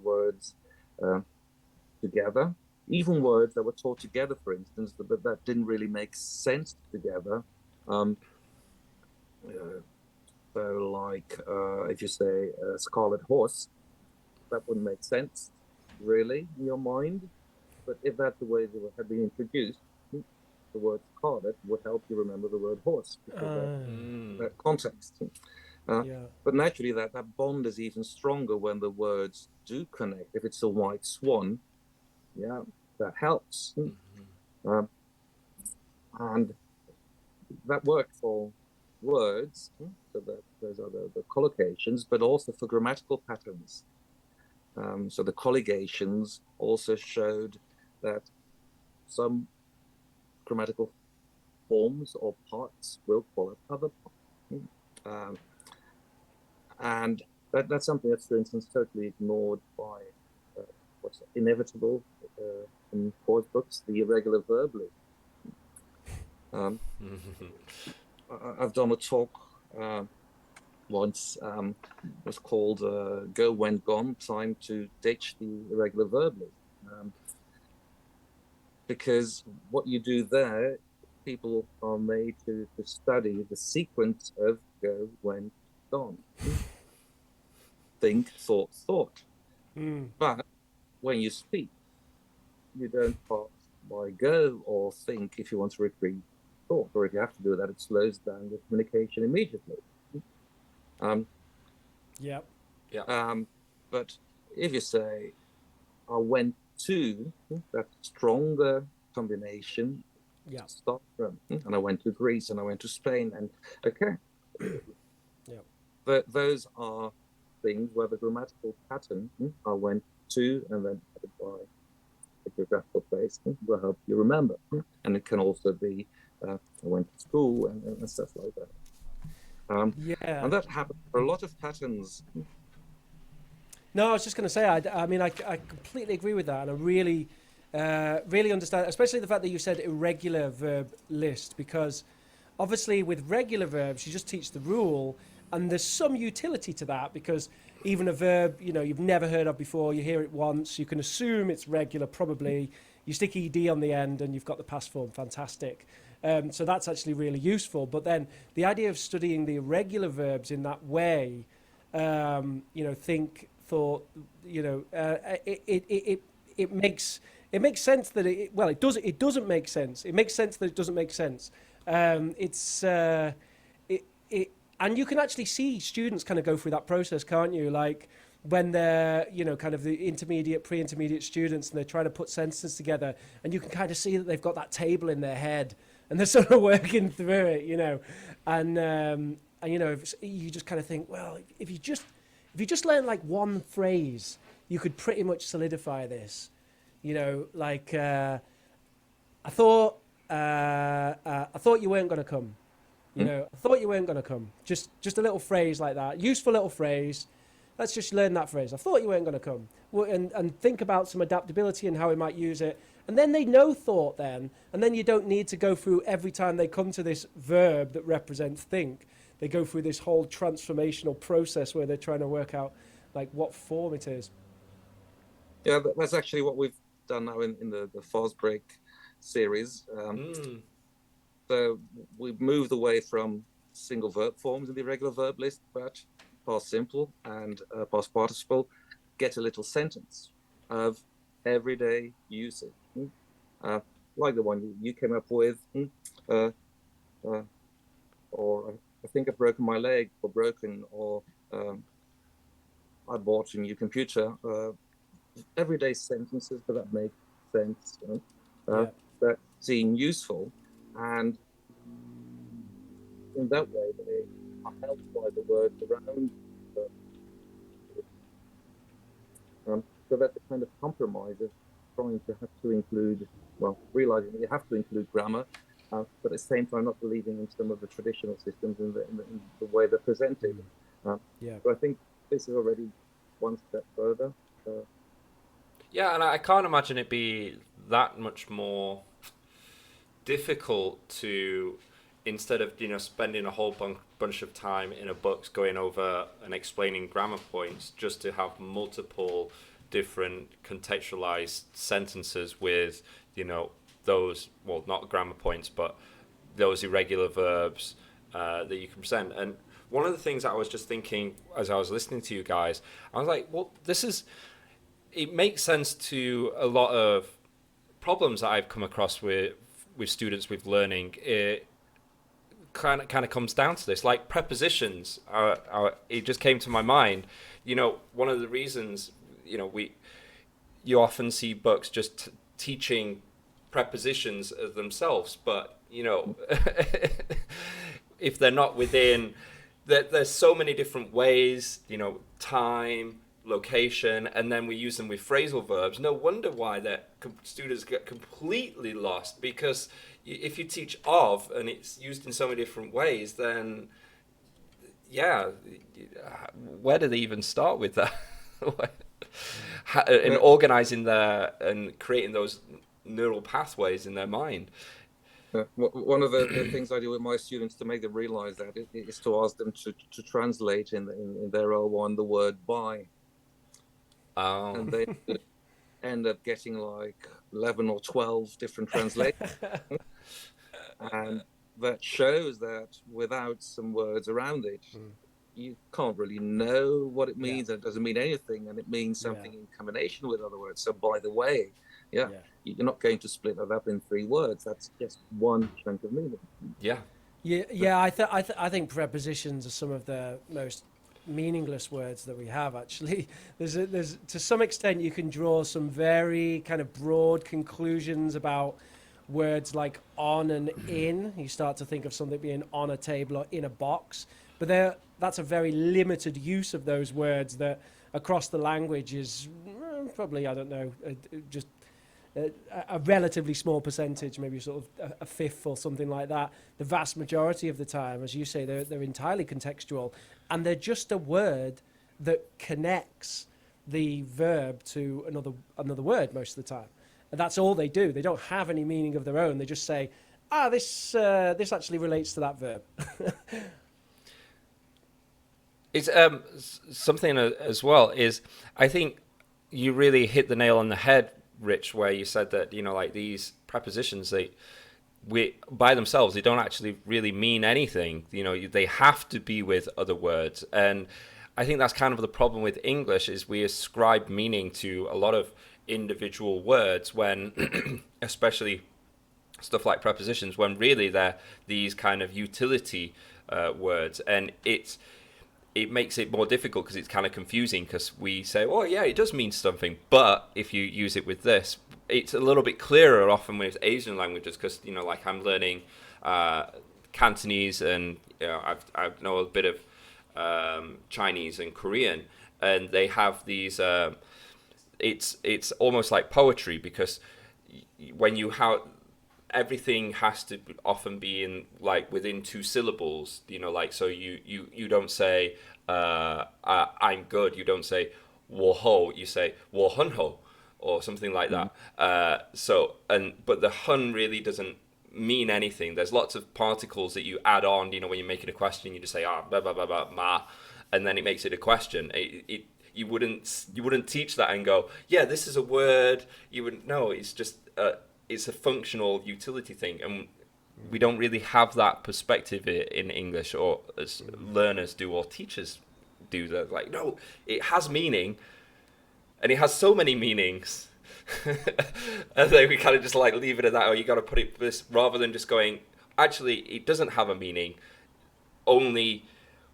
[SPEAKER 3] words together, even words that were taught together, for instance, but that didn't really make sense together. So, like, if you say scarlet horse, that wouldn't make sense, really, in your mind. But if that's the way they had been introduced, the word scarlet would help you remember the word horse because that context.
[SPEAKER 4] Yeah.
[SPEAKER 3] But naturally, that bond is even stronger when the words do connect. If it's a white swan, yeah, that helps. Um, and that works for words, so that those are the collocations, but also for grammatical patterns. So the colligations also showed that some grammatical forms or parts will follow other parts. And that's something that's, for instance, totally ignored by what's inevitable in course books, the irregular verb list. I've done a talk once. It was called Go, Went, Gone, Time to Ditch the Irregular Verb List. Because what you do there, people are made to study the sequence of go, went, gone. Think, thought. But when you speak, you don't pass by go or think if you want to retrieve thought, or if you have to do that, it slows down the communication immediately.
[SPEAKER 4] Yep.
[SPEAKER 3] But if you say, I went to, that stronger combination
[SPEAKER 4] Yeah.
[SPEAKER 3] start from, and I went to Greece and I went to Spain, and okay.
[SPEAKER 4] Yep.
[SPEAKER 3] But those are things where the grammatical pattern, I went to, and then added by a geographical place, will help you remember. And it can also be, I went to school and stuff like that.
[SPEAKER 4] Yeah.
[SPEAKER 3] And that happens for a lot of patterns.
[SPEAKER 4] No, I was just going to say, I mean, I completely agree with that, and I really, really understand, especially the fact that you said irregular verb list, because obviously with regular verbs, you just teach the rule, and there's some utility to that, because even a verb, you know, you've never heard of before, you hear it once, you can assume it's regular, probably. You stick ed on the end, and you've got the past form. Fantastic. So that's actually really useful. But then the idea of studying the irregular verbs in that way, you know, think, thought, you know, it makes sense that it doesn't make sense. It makes sense that it doesn't make sense. And you can actually see students kind of go through that process, can't you? Like when they're, you know, kind of the intermediate, pre-intermediate students, and they're trying to put sentences together, and you can kind of see that they've got that table in their head, and they're sort of working through it, you know, and you know, you just kind of think, well, if you just learn like one phrase, you could pretty much solidify this, you know, like I thought you weren't going to come. You know, I thought you weren't going to come. Just a little phrase like that. Useful little phrase. Let's just learn that phrase. I thought you weren't going to come. And think about some adaptability and how we might use it. And then they know thought then. And then you don't need to go through every time they come to this verb that represents think. They go through this whole transformational process where they're trying to work out like what form it is.
[SPEAKER 3] Yeah, that's actually what we've done now in the Fosbreak series. So we've moved away from single verb forms in the irregular verb list, but past simple and past participle get a little sentence of everyday usage, like the one you came up with, or I think I've broken my leg, or broken, or I bought a new computer. Everyday sentences that make sense, that seem useful. And in that way, they are helped by the words around. So that's a kind of compromise of trying to have to include, well, realizing that you have to include grammar, but at the same time not believing in some of the traditional systems in the way they're presented. So I think this is already one step further.
[SPEAKER 2] Yeah, and I can't imagine it be that much more difficult to, instead of, you know, spending a whole bunch of time in a book going over and explaining grammar points, just to have multiple different contextualized sentences with, you know, those, well, not grammar points, but those irregular verbs that you can present. And one of the things that I was just thinking as I was listening to you guys, I was like, well, it makes sense to a lot of problems that I've come across with students with learning. It kind of comes down to this, like prepositions. It just came to my mind. One of the reasons, you often see books just teaching prepositions of themselves, but if they're not within, there's so many different ways, time, location, and then we use them with phrasal verbs. No wonder why students get completely lost, because if you teach of and it's used in so many different ways, then where do they even start with that? And organizing and creating those neural pathways in their mind.
[SPEAKER 3] One of the things I do with my students to make them realize that is to ask them to translate in their O1 the word by. And they end up getting like 11 or 12 different translations. And that shows that without some words around it, you can't really know what it means. And it doesn't mean anything, and it means something in combination with other words. So by the way, you're not going to split that up in 3 words. That's just one chunk of meaning.
[SPEAKER 4] I think prepositions are some of the most meaningless words that we have, actually. There's to some extent you can draw some very kind of broad conclusions about words like on and in. You start to think of something being on a table or in a box, but that's a very limited use of those words that across the language is probably, I don't know, just a relatively small percentage, maybe sort of a fifth or something like that. The vast majority of the time, as you say, they're entirely contextual, and they're just a word that connects the verb to another word most of the time. And that's all they do. They don't have any meaning of their own. They just say, this actually relates to that verb.
[SPEAKER 2] It's something as well is, I think you really hit the nail on the head, Rich, where you said that, like these prepositions, by themselves, they don't actually really mean anything. They have to be with other words. And I think that's kind of the problem with English, is we ascribe meaning to a lot of individual words when, especially stuff like prepositions, when really they're these kind of utility words. And it makes it more difficult because it's kind of confusing, because we say, oh yeah, it does mean something, but if you use it with this, it's a little bit clearer often with Asian languages, because like I'm learning Cantonese, and I know a bit of Chinese and Korean, and they have these it's almost like poetry, because when you have everything has to often be in like within 2 syllables, like, so you don't say I'm good, you don't say 我好, you say 我很好 or something like that. But the hun really doesn't mean anything. There's lots of particles that you add on, when you're making a question, you just say blah blah blah blah ma, and then it makes it a question. You wouldn't teach that and go, yeah, this is a word. You wouldn't know. It's just it's a functional utility thing, and we don't really have that perspective in English, or as learners do, or teachers do. That like, no, it has meaning, and it has so many meanings, and then we kind of just like leave it at that. Or you got to put it this, rather than just going, actually, it doesn't have a meaning. Only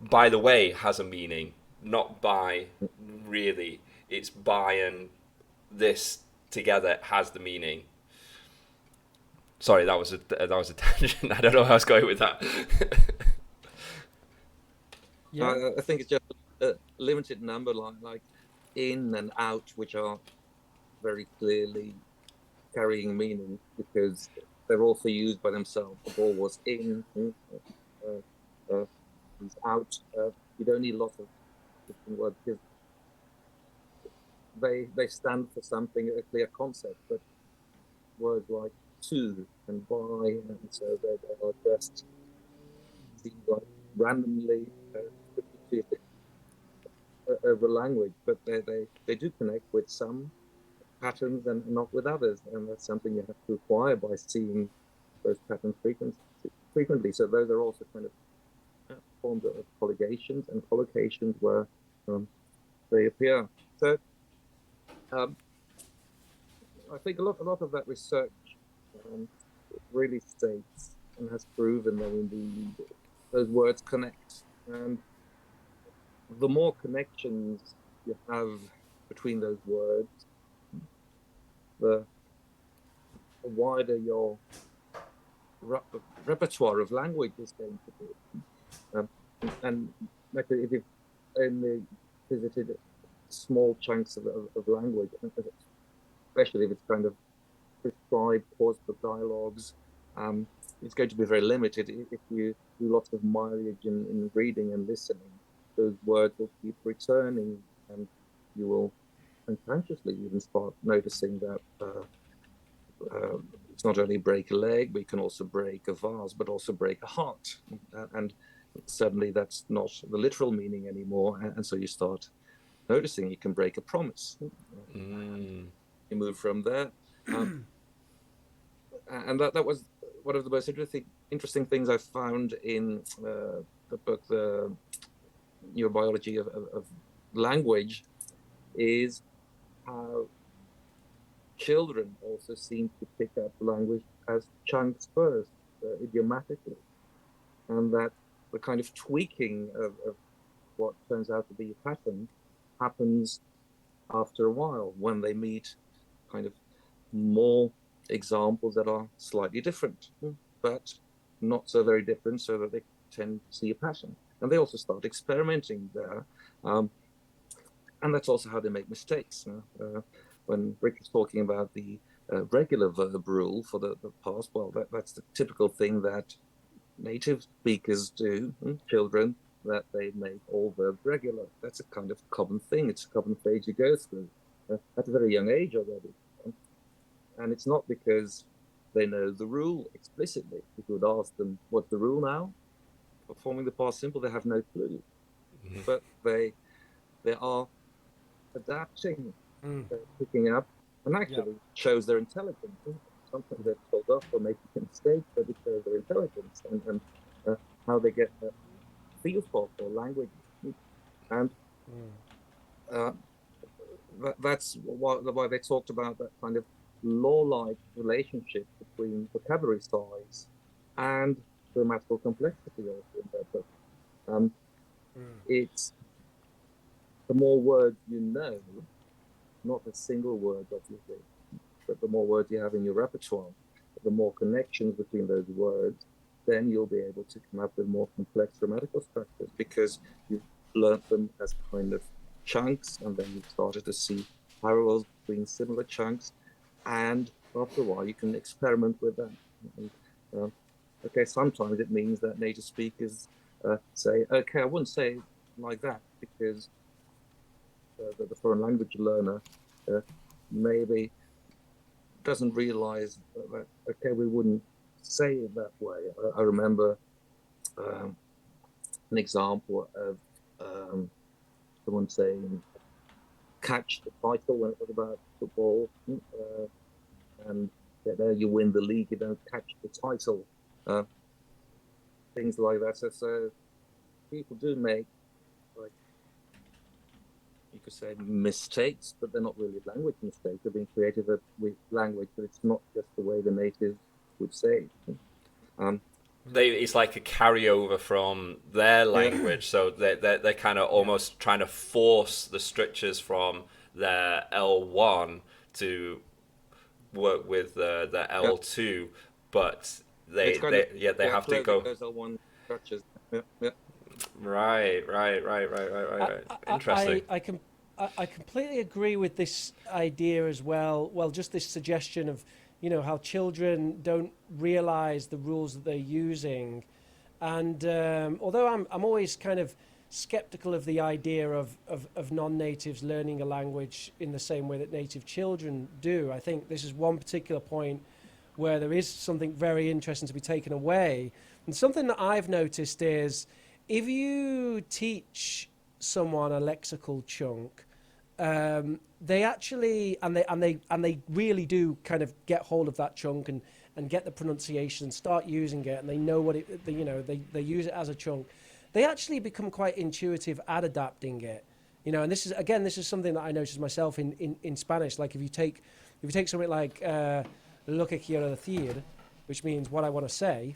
[SPEAKER 2] by the way has a meaning, not by really. It's by and this together has the meaning. Sorry, that was a tangent. I don't know how I was going with that.
[SPEAKER 3] I think it's just a limited number, like in and out, which are very clearly carrying meaning, because they're also used by themselves. The ball was in, was out. You don't need lots of different words, because they stand for something, a clear concept. But words like to and by, and so they are just like randomly over language, but they do connect with some patterns and not with others, and that's something you have to acquire by seeing those patterns frequently. So those are also kind of formed of collocations, and collocations where they appear. So I think a lot of that research really states and has proven that indeed those words connect, and the more connections you have between those words, the wider your repertoire of language is going to be. And actually, if you've only visited small chunks of language, especially if it's kind of prescribed course book dialogues, it's going to be very limited. If you do lots of mileage in reading and listening, those words will keep returning, and you will unconsciously even start noticing that it's not only break a leg, but you can also break a vase, but also break a heart. And suddenly that's not the literal meaning anymore. And so you start noticing you can break a promise. You move from there. And that was one of the most interesting things I found in the book, The Neurobiology of Language, is how children also seem to pick up language as chunks first, idiomatically, and that the kind of tweaking of what turns out to be a pattern happens after a while when they meet kind of more examples that are slightly different, but not so very different, so that they tend to see a pattern. And they also start experimenting there. And that's also how they make mistakes. When Rick is talking about the regular verb rule for the past, well, that's the typical thing that native speakers do, children, that they make all verbs regular. That's a kind of common thing. It's a common phase you go through at a very young age already. And it's not because they know the rule explicitly. If you would ask them, what's the rule now? For forming the past simple, they have no clue. But they are adapting, picking up, and actually shows their intelligence. Sometimes they're told off for making a mistake, but it shows their intelligence and how they get that feel for language. And that's why they talked about that kind of law-like relationship between vocabulary size and grammatical complexity also in that book. It's the more words you know, not a single word, obviously, but the more words you have in your repertoire, the more connections between those words, then you'll be able to come up with more complex grammatical structures because you've learnt them as kind of chunks, and then you've started to see parallels between similar chunks, and after a while you can experiment with that. And, okay, sometimes it means that native speakers say, okay, I wouldn't say it like that because the foreign language learner maybe doesn't realize that, okay, we wouldn't say it that way. I remember an example of someone saying, catch the title when it was about football, and there you win the league, you don't catch the title. Things like that. So people do make, like, you could say, mistakes, but they're not really language mistakes. They're being creative with language, but it's not just the way the native would say it.
[SPEAKER 2] It's like a carryover from their language, so they're kind of almost trying to force the strictures from their L1 to work with the L2, but they have to go.
[SPEAKER 3] Those L1 structures.
[SPEAKER 2] Right. Interesting.
[SPEAKER 4] I completely agree with this idea as well. Well, just this suggestion of, how children don't realize the rules that they're using. And although I'm always kind of skeptical of the idea of non-natives learning a language in the same way that native children do, I think this is one particular point where there is something very interesting to be taken away. And something that I've noticed is if you teach someone a lexical chunk, they actually and they really do kind of get hold of that chunk and get the pronunciation and start using it, and they know what they use it as a chunk. they actually become quite intuitive at adapting it. You know, and this is something that I noticed myself in Spanish. Like if you take something like lo que quiero decir, which means what I want to say,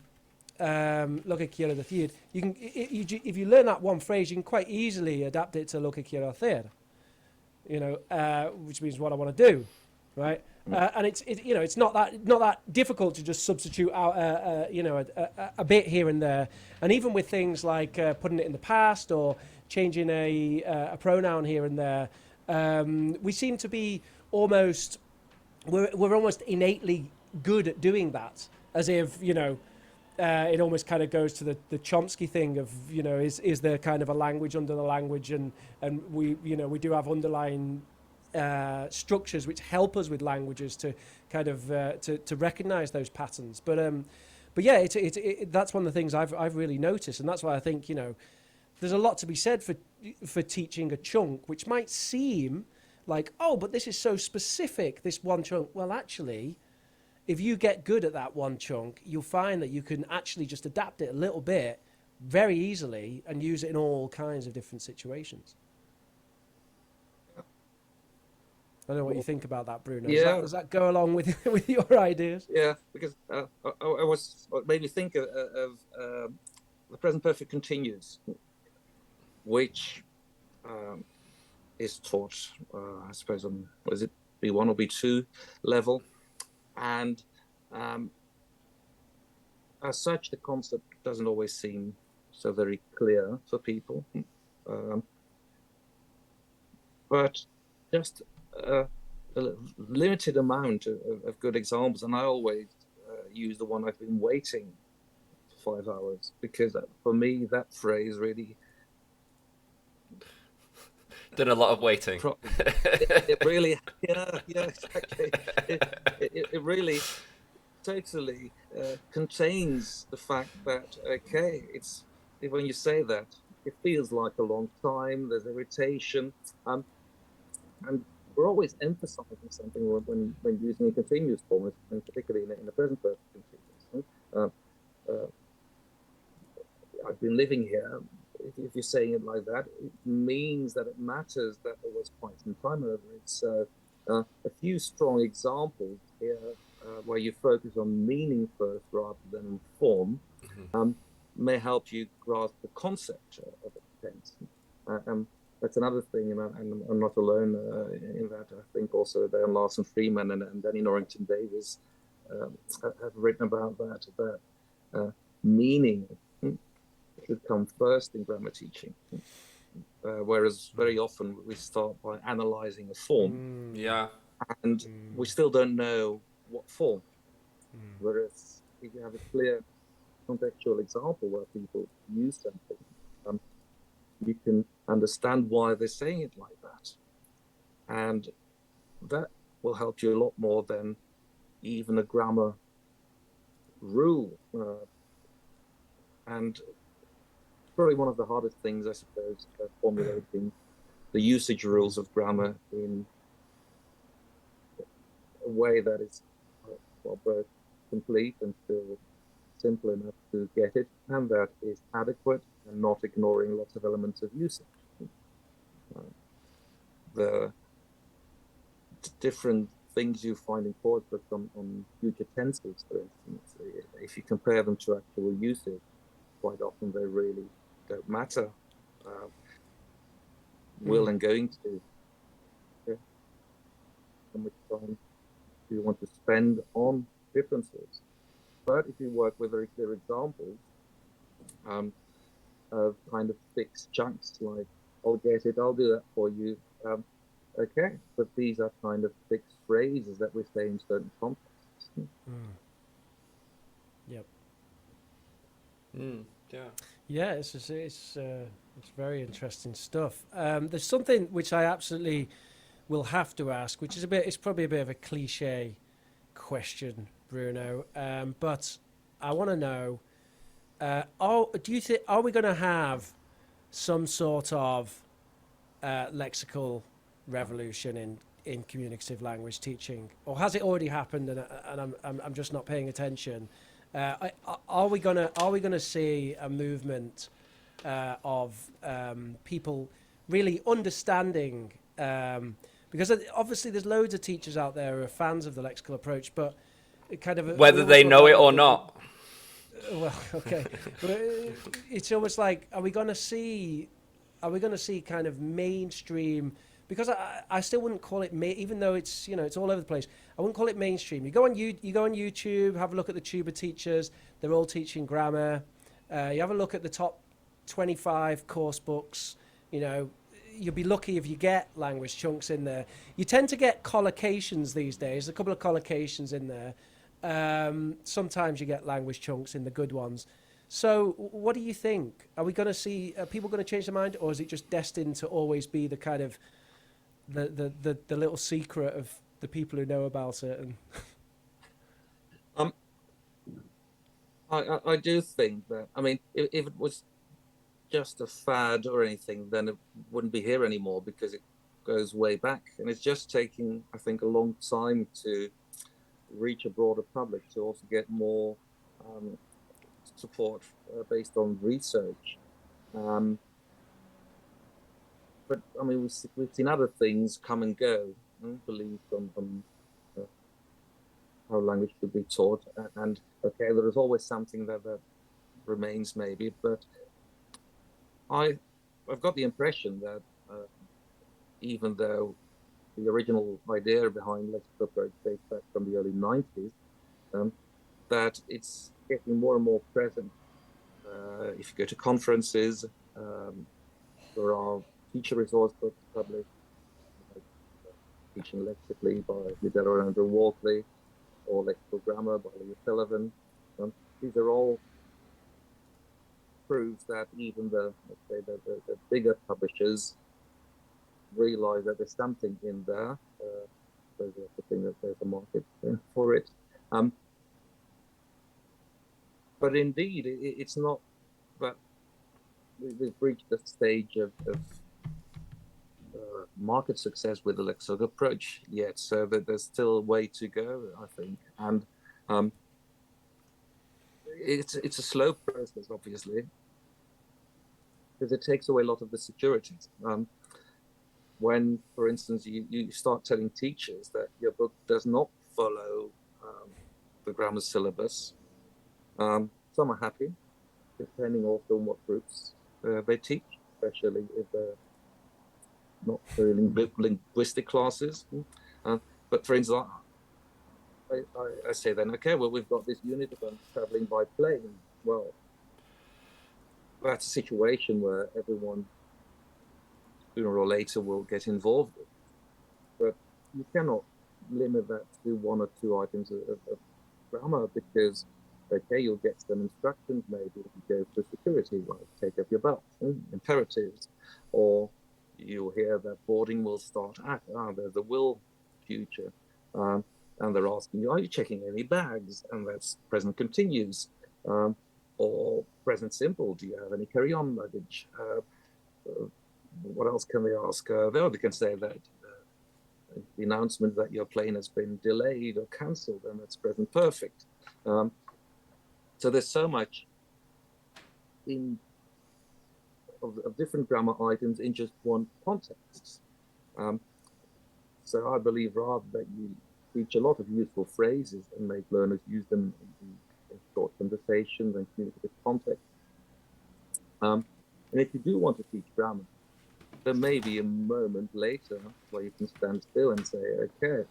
[SPEAKER 4] lo que quiero decir, you can if you learn that one phrase, you can quite easily adapt it to lo que quiero hacer. You know, which means what I want to do, right? And it's not that difficult to just substitute out a bit here and there, and even with things like putting it in the past or changing a pronoun here and there, we seem to be almost we're almost innately good at doing that, as if it almost kind of goes to the Chomsky thing of is there kind of a language under the language, and we do have underlying structures which help us with languages to kind of to recognize those patterns. But yeah, that's one of the things I've really noticed, and that's why I think there's a lot to be said for teaching a chunk, which might seem like, oh, but this is so specific, this one chunk. Well, actually, if you get good at that one chunk, you'll find that you can actually just adapt it a little bit very easily and use it in all kinds of different situations. I don't know what you think about that, Bruno.
[SPEAKER 3] Yeah.
[SPEAKER 4] Does that go along with your ideas?
[SPEAKER 3] Yeah, because what made me think of the present perfect continuous, which is taught, I suppose, on, was it B1 or B2 level? And as such, the concept doesn't always seem so very clear for people. But just a limited amount of good examples, and I always use the one I've been waiting for 5 hours, because for me that phrase really
[SPEAKER 2] done a lot of waiting.
[SPEAKER 3] It really, yeah, exactly. It really totally contains the fact that it's when you say that, it feels like a long time. There's irritation, and we're always emphasizing something when using a continuous form, and particularly in the present perfect continuous. I've been living here. If you're saying it like that, it means that it matters that there was quite some time over it. So a few strong examples here where you focus on meaning first rather than form may help you grasp the concept of a tense. That's another thing, and I'm not alone in that. I think also Diane Larson Freeman and Danny Norrington Davis have written about that meaning should come first in grammar teaching, whereas very often we start by analyzing a form, and we still don't know what form. Whereas if you have a clear contextual example where people use something, you can understand why they're saying it like that, and that will help you a lot more than even a grammar rule. And probably one of the hardest things, I suppose, formulating the usage rules of grammar in a way that is both complete and still simple enough to get it, and that is adequate and not ignoring lots of elements of usage. The different things you find in chords, but on future tenses, for instance, if you compare them to actual usage, quite often they really don't matter. Will and going to. Okay. How much time do you want to spend on differences? But if you work with very clear examples of kind of fixed chunks, like, I'll get it, I'll do that for you. Okay, but these are kind of fixed phrases that we say in certain contexts.
[SPEAKER 4] Yep.
[SPEAKER 2] Yeah.
[SPEAKER 4] Yeah, it's very interesting stuff. There's something which I absolutely will have to ask, which is it's probably a bit of a cliche question, Bruno. But I want to know: are we going to have some sort of lexical revolution in communicative language teaching, or has it already happened and I'm just not paying attention? Are we gonna see a movement of people really understanding, because obviously there's loads of teachers out there who are fans of the lexical approach, but it kind of
[SPEAKER 2] Whether they know it or not.
[SPEAKER 4] Well, okay, but it's almost like, are we going to see kind of mainstream? Because I still wouldn't call it even though it's it's all over the place. I wouldn't call it mainstream. You go on YouTube, have a look at the tuber teachers. They're all teaching grammar. You have a look at the top 25 course books. You'll be lucky if you get language chunks in there. You tend to get collocations these days. A couple of collocations in there. Sometimes you get language chunks in the good ones. So what do you think? Are we going to see? Are people going to change their mind, or is it just destined to always be the kind of the little secret of the people who know about it? And
[SPEAKER 3] I do think that, I mean, if it was just a fad or anything, then it wouldn't be here anymore, because it goes way back, and it's just taking, I think, a long time to reach a broader public, to also get more support based on research. But I mean, we've seen other things come and go, belief on how language should be taught, and okay, there is always something that remains maybe, but I've got the impression that even though the original idea behind lexical approach dates back from the early 90s, that it's getting more and more present. If you go to conferences, there are teacher resource books published, like Teaching Lexically by Liddell and Andrew Walkley, or Lexical Grammar by Lee Sullivan. These are all proves that even the bigger publishers realize that there's something in there. There's a thing that there's a market for it. But indeed, it's not that we've reached the stage of market success with the lexical approach yet. So that there's still a way to go, I think. And it's a slow process, obviously, because it takes away a lot of the securities. When, for instance, you start telling teachers that your book does not follow the grammar syllabus, some are happy, depending also on what groups they teach, especially if they're not very linguistic classes. But for instance, I say then, okay, well, we've got this unit of traveling by plane. Well, that's a situation where everyone, sooner or later, will get involved with. But you cannot limit that to one or two items of grammar, because, okay, you'll get some instructions maybe if you go for security, like take up your belt, imperatives, or you'll hear that boarding will start at, there's a will future. And they're asking you, are you checking any bags? And that's present continues. Or present simple, do you have any carry-on luggage? What else can they ask? They can say that the announcement that your plane has been delayed or cancelled, and that's present perfect. So there's so much of different grammar items in just one context. So I believe rather that you teach a lot of useful phrases and make learners use them in short conversations and communicative context. And if you do want to teach grammar, there may be a moment later where you can stand still and say, okay,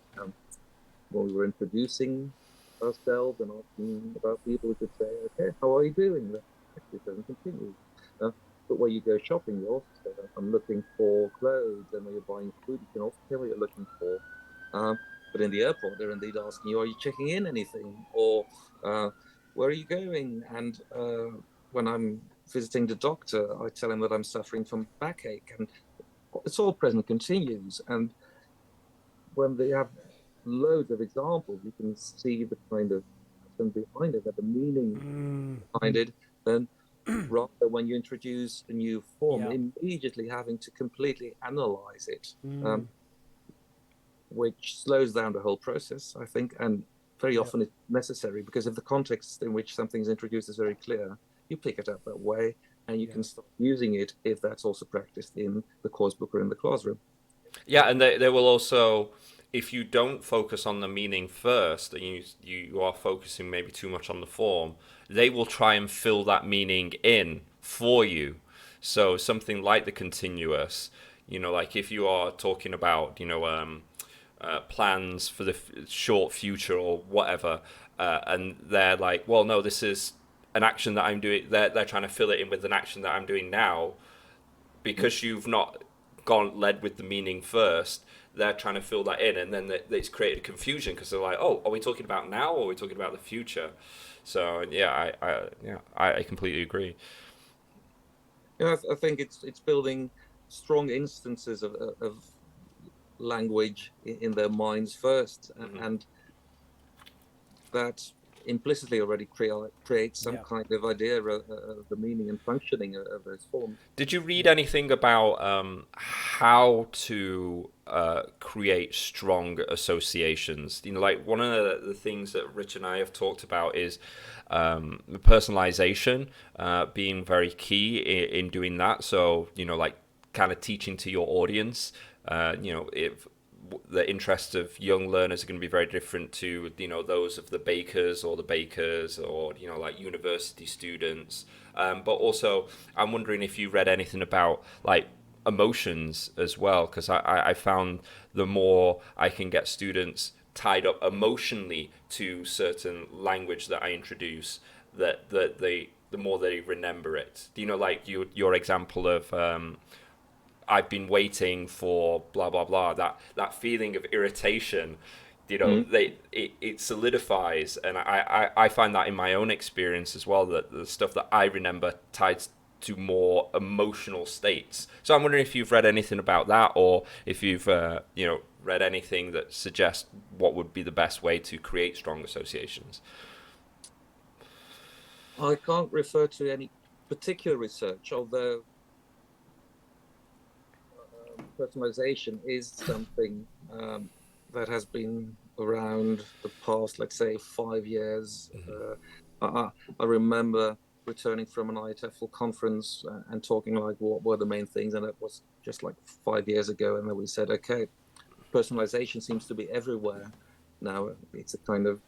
[SPEAKER 3] when we were introducing ourselves and asking about people, we could say, okay, how are you doing? That actually doesn't continue. But when you go shopping, you also say, I'm looking for clothes. And when you're buying food, you can also say what you're looking for. But in the airport, they're indeed asking you, are you checking in anything? Or where are you going? And when I'm visiting the doctor, I tell him that I'm suffering from backache. And it's all present continues. And when they have loads of examples, you can see the kind of something behind it, that the meaning behind it, then rather when you introduce a new form, immediately having to completely analyze it, which slows down the whole process, I think, and very often it's necessary, because if the context in which something is introduced is very clear, you pick it up that way, and you can start using it if that's also practiced in the course book or in the classroom.
[SPEAKER 2] Yeah, and they will also, if you don't focus on the meaning first, and you are focusing maybe too much on the form, they will try and fill that meaning in for you. So something like the continuous, like if you are talking about, plans for the short future or whatever, and they're like, well, no, this is an action that I'm doing. They're trying to fill it in with an action that I'm doing now, because you've not led with the meaning first. They're trying to fill that in, and then it's created confusion because they're like, oh, are we talking about now or are we talking about the future? So yeah, I completely agree.
[SPEAKER 3] Yeah, I think it's building strong instances of language in their minds first, and that implicitly already creates some kind of idea of the meaning and functioning of those forms.
[SPEAKER 2] Did you read anything about how to create strong associations? Like one of the things that Rich and I have talked about is personalization being very key in doing that. So, like kind of teaching to your audience, if the interests of young learners are going to be very different to those of the bakers or like university students, but also I'm wondering if you read anything about like emotions as well, because I found the more I can get students tied up emotionally to certain language that I introduce, that the more they remember it. Like your example of I've been waiting for blah blah blah. That feeling of irritation, it solidifies, and I find that in my own experience as well, that the stuff that I remember ties to more emotional states. So I'm wondering if you've read anything about that, or if you've read anything that suggests what would be the best way to create strong associations.
[SPEAKER 3] I can't refer to any particular research, although personalization is something that has been around the past, let's say, 5 years. I remember returning from an IETFL conference and talking like what were the main things, and it was just like 5 years ago, and then we said, okay, personalization seems to be everywhere now. It's a kind of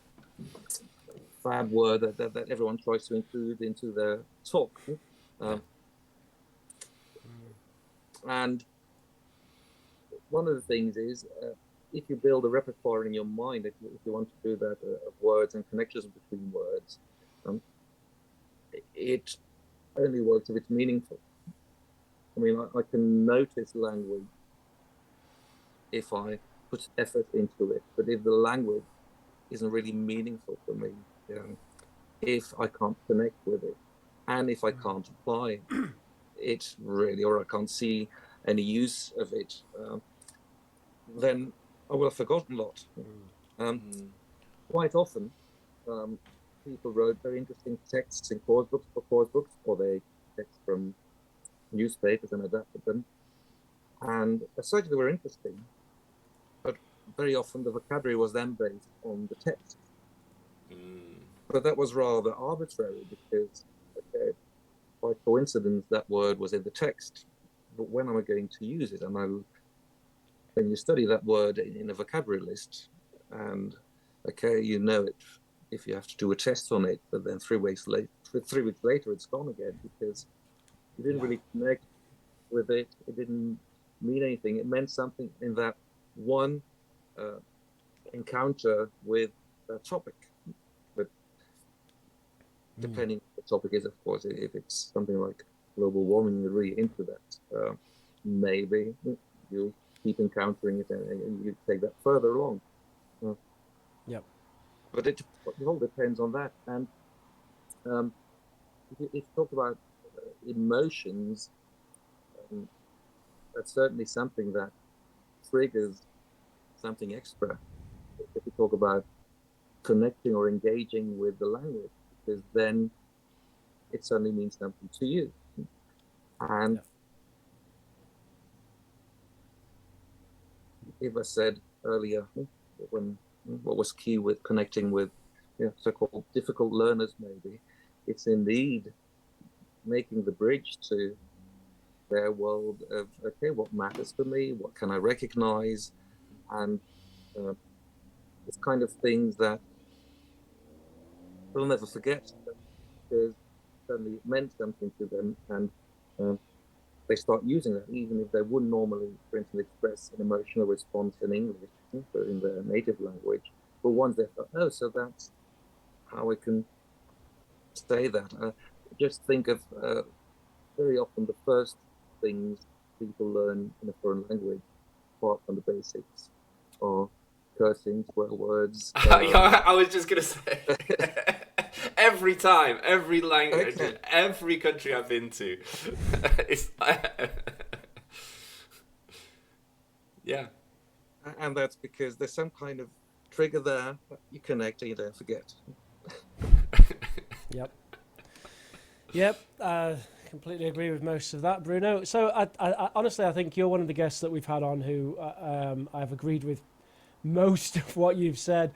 [SPEAKER 3] fab word that everyone tries to include into their talk. And one of the things is, if you build a repertoire in your mind, if you want to do that, of words and connections between words, it only works if it's meaningful. I mean, I can notice language if I put effort into it, but if the language isn't really meaningful for me, if I can't connect with it, and if I can't apply it really, or I can't see any use of it, then I will have forgotten a lot. Quite often, people wrote very interesting texts in course books, or they text from newspapers and adapted them. And as such, they were interesting, but very often the vocabulary was then based on the text. But that was rather arbitrary, because by coincidence that word was in the text. But when am I going to use it? And then you study that word in a vocabulary list, and you know it if you have to do a test on it, but then 3 weeks later it's gone again, because you didn't really connect with it. It didn't mean anything. It meant something in that one encounter with that topic. But depending what the topic is, of course, if it's something like global warming, you're really into that, maybe you keep encountering it and you take that further along. But it all depends on that. And if you talk about emotions, that's certainly something that triggers something extra. If you talk about connecting or engaging with the language, because then it suddenly means something to you. And if I said earlier, what was key with connecting with so-called difficult learners, maybe it's indeed making the bridge to their world of, okay, what matters to me, what can I recognize, and it's kind of things that they'll never forget, because suddenly it meant something to them, and they start using that, even if they wouldn't normally, for instance, express an emotional response in English, or in their native language. But once they thought, oh, so that's how I can say that. Just think of very often the first things people learn in a foreign language, apart from the basics, are cursing, swear words.
[SPEAKER 2] Yeah, I was just gonna say. Every time, every language,
[SPEAKER 3] Okay.
[SPEAKER 2] every country I've been to, it's yeah.
[SPEAKER 3] And that's because there's some kind of trigger there that you connect and you don't forget.
[SPEAKER 4] Yep. Yep. Completely agree with most of that, Bruno. So I honestly, I think you're one of the guests that we've had on who I've agreed with most of what you've said,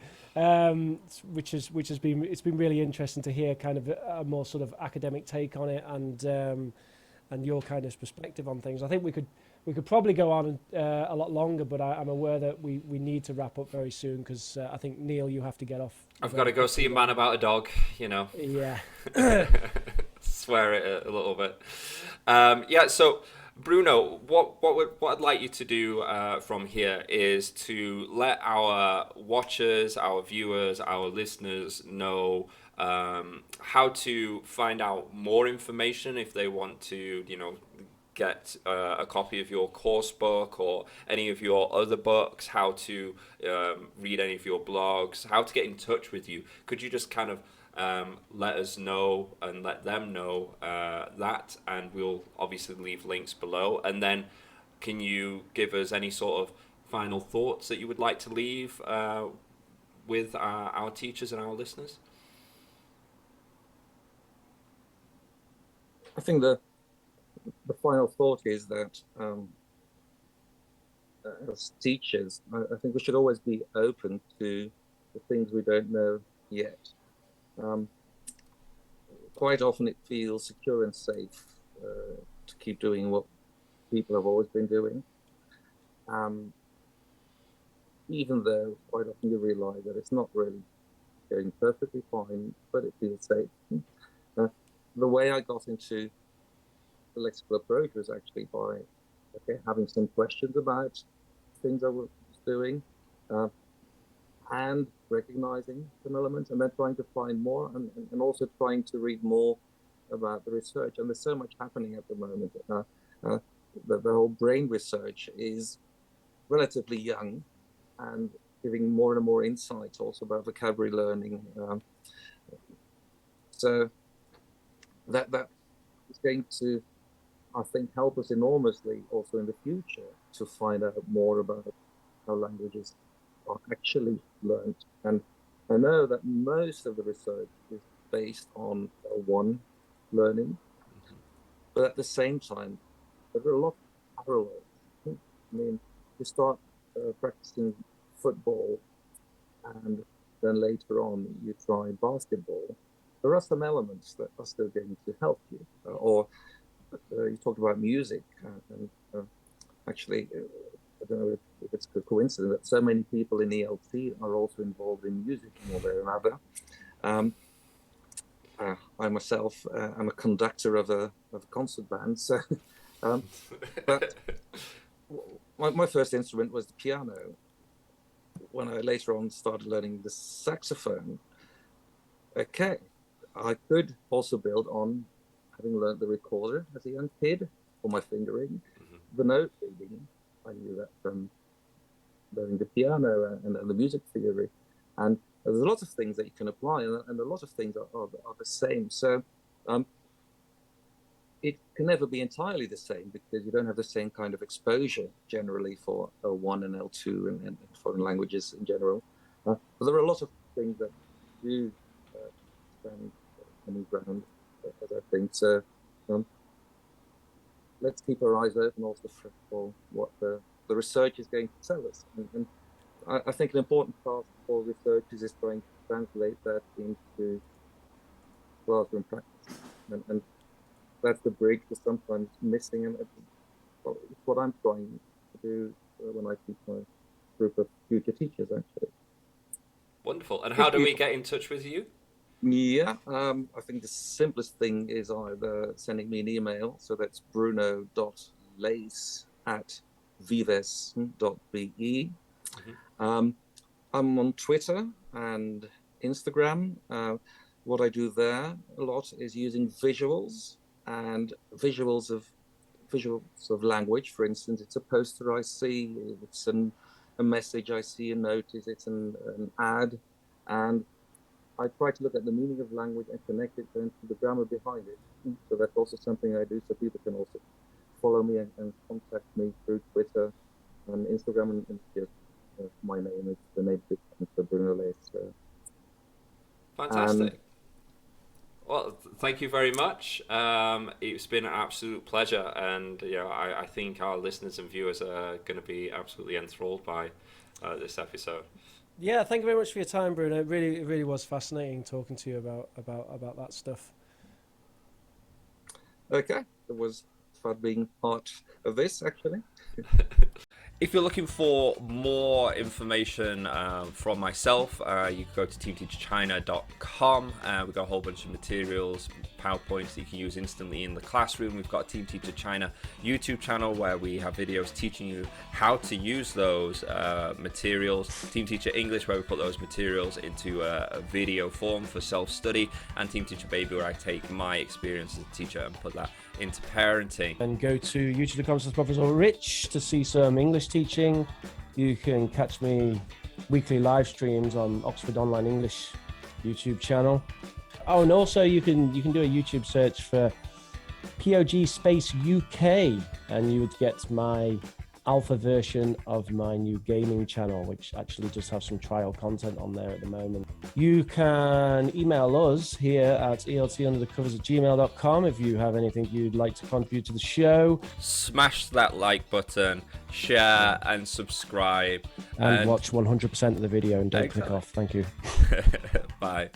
[SPEAKER 4] which has been, it's been really interesting to hear kind of a more sort of academic take on it, and your kind of perspective on things. I think we could probably go on a lot longer, but I'm aware that we need to wrap up very soon, because I think, Neil, you have to get off.
[SPEAKER 2] I've got to go see a man about a dog, you know.
[SPEAKER 4] Yeah.
[SPEAKER 2] Swear it a little bit. Yeah, so Bruno, what I'd like you to do from here is to let our watchers, our viewers, our listeners know how to find out more information if they want to, you know, get a copy of your course book or any of your other books, how to read any of your blogs, how to get in touch with you. Could you just kind of let us know and let them know that, and we'll obviously leave links below. And then can you give us any sort of final thoughts that you would like to leave with our teachers and our listeners?
[SPEAKER 3] I think the final thought is that as teachers, I think we should always be open to the things we don't know yet. Quite often it feels secure and safe to keep doing what people have always been doing, even though quite often you realize that it's not really going perfectly fine, but it feels safe. The way I got into the lexical approach was actually by having some questions about things I was doing, and recognizing some elements, and then trying to find more, and also trying to read more about the research. And there's so much happening at the moment. The whole brain research is relatively young and giving more and more insights also about vocabulary learning. So that is going to, I think, help us enormously also in the future to find out more about how languages are actually learned. And I know that most of the research is based on one learning, but at the same time, there are a lot of parallels. I mean, you start practicing football, and then later on you try basketball. There are some elements that are still going to help you. Or you talked about music, and actually, I don't know if it's a coincidence that so many people in ELT are also involved in music in one way or another. I myself am a conductor of a concert band, so but my first instrument was the piano. When I later on started learning the saxophone, I could also build on having learned the recorder as a young kid, or my fingering, the note reading. I knew that from learning the piano and the music theory. And there's a lot of things that you can apply, and a lot of things are the same. So it can never be entirely the same, because you don't have the same kind of exposure generally for L1 and L2 and foreign languages in general. But there are a lot of things that do stand common ground, as I think. So let's keep our eyes open also for what the research is going to tell us. And I think an important part for researchers is trying to translate that into classroom practice. And that's the bridge that's sometimes missing, and it's what I'm trying to do when I teach my group of future teachers, actually.
[SPEAKER 2] Wonderful. And how do we get in touch with you?
[SPEAKER 3] Yeah, I think the simplest thing is either sending me an email, so that's bruno.leys@vives.be. I'm on Twitter and Instagram. What I do there a lot is using visuals of language. For instance, it's a poster I see, it's a message I see, a notice, it's an ad, and I try to look at the meaning of language and connect it then to the grammar behind it. So that's also something I do, so people can also follow me and contact me through Twitter and Instagram, and just my name is the name of Bruno Leys.
[SPEAKER 2] Fantastic. Well, thank you very much. It's been an absolute pleasure, and I think our listeners and viewers are going to be absolutely enthralled by this episode.
[SPEAKER 4] Yeah, thank you very much for your time, Bruno. It really was fascinating talking to you about that stuff.
[SPEAKER 3] Okay, it was fun being part of this, actually.
[SPEAKER 2] If you're looking for more information from myself, you can go to teamteacherchina.com. We've got a whole bunch of materials, PowerPoints that you can use instantly in the classroom. We've got a Team Teacher China YouTube channel where we have videos teaching you how to use those materials. Team Teacher English, where we put those materials into a video form for self-study. And Team Teacher Baby, where I take my experience as a teacher and put that into parenting.
[SPEAKER 4] And go to youtube.com/Professor Rich to see some English teaching. You can catch me weekly live streams on Oxford Online English YouTube channel. Oh, and also you can do a YouTube search for POG space UK, and you would get my alpha version of my new gaming channel, which actually just have some trial content on there at the moment. You can email us here at eltunderthecovers@gmail.com if you have anything you'd like to contribute to the show.
[SPEAKER 2] Smash that like button, share and subscribe.
[SPEAKER 4] And watch 100% of the video and don't click off. Thank you.
[SPEAKER 2] Bye.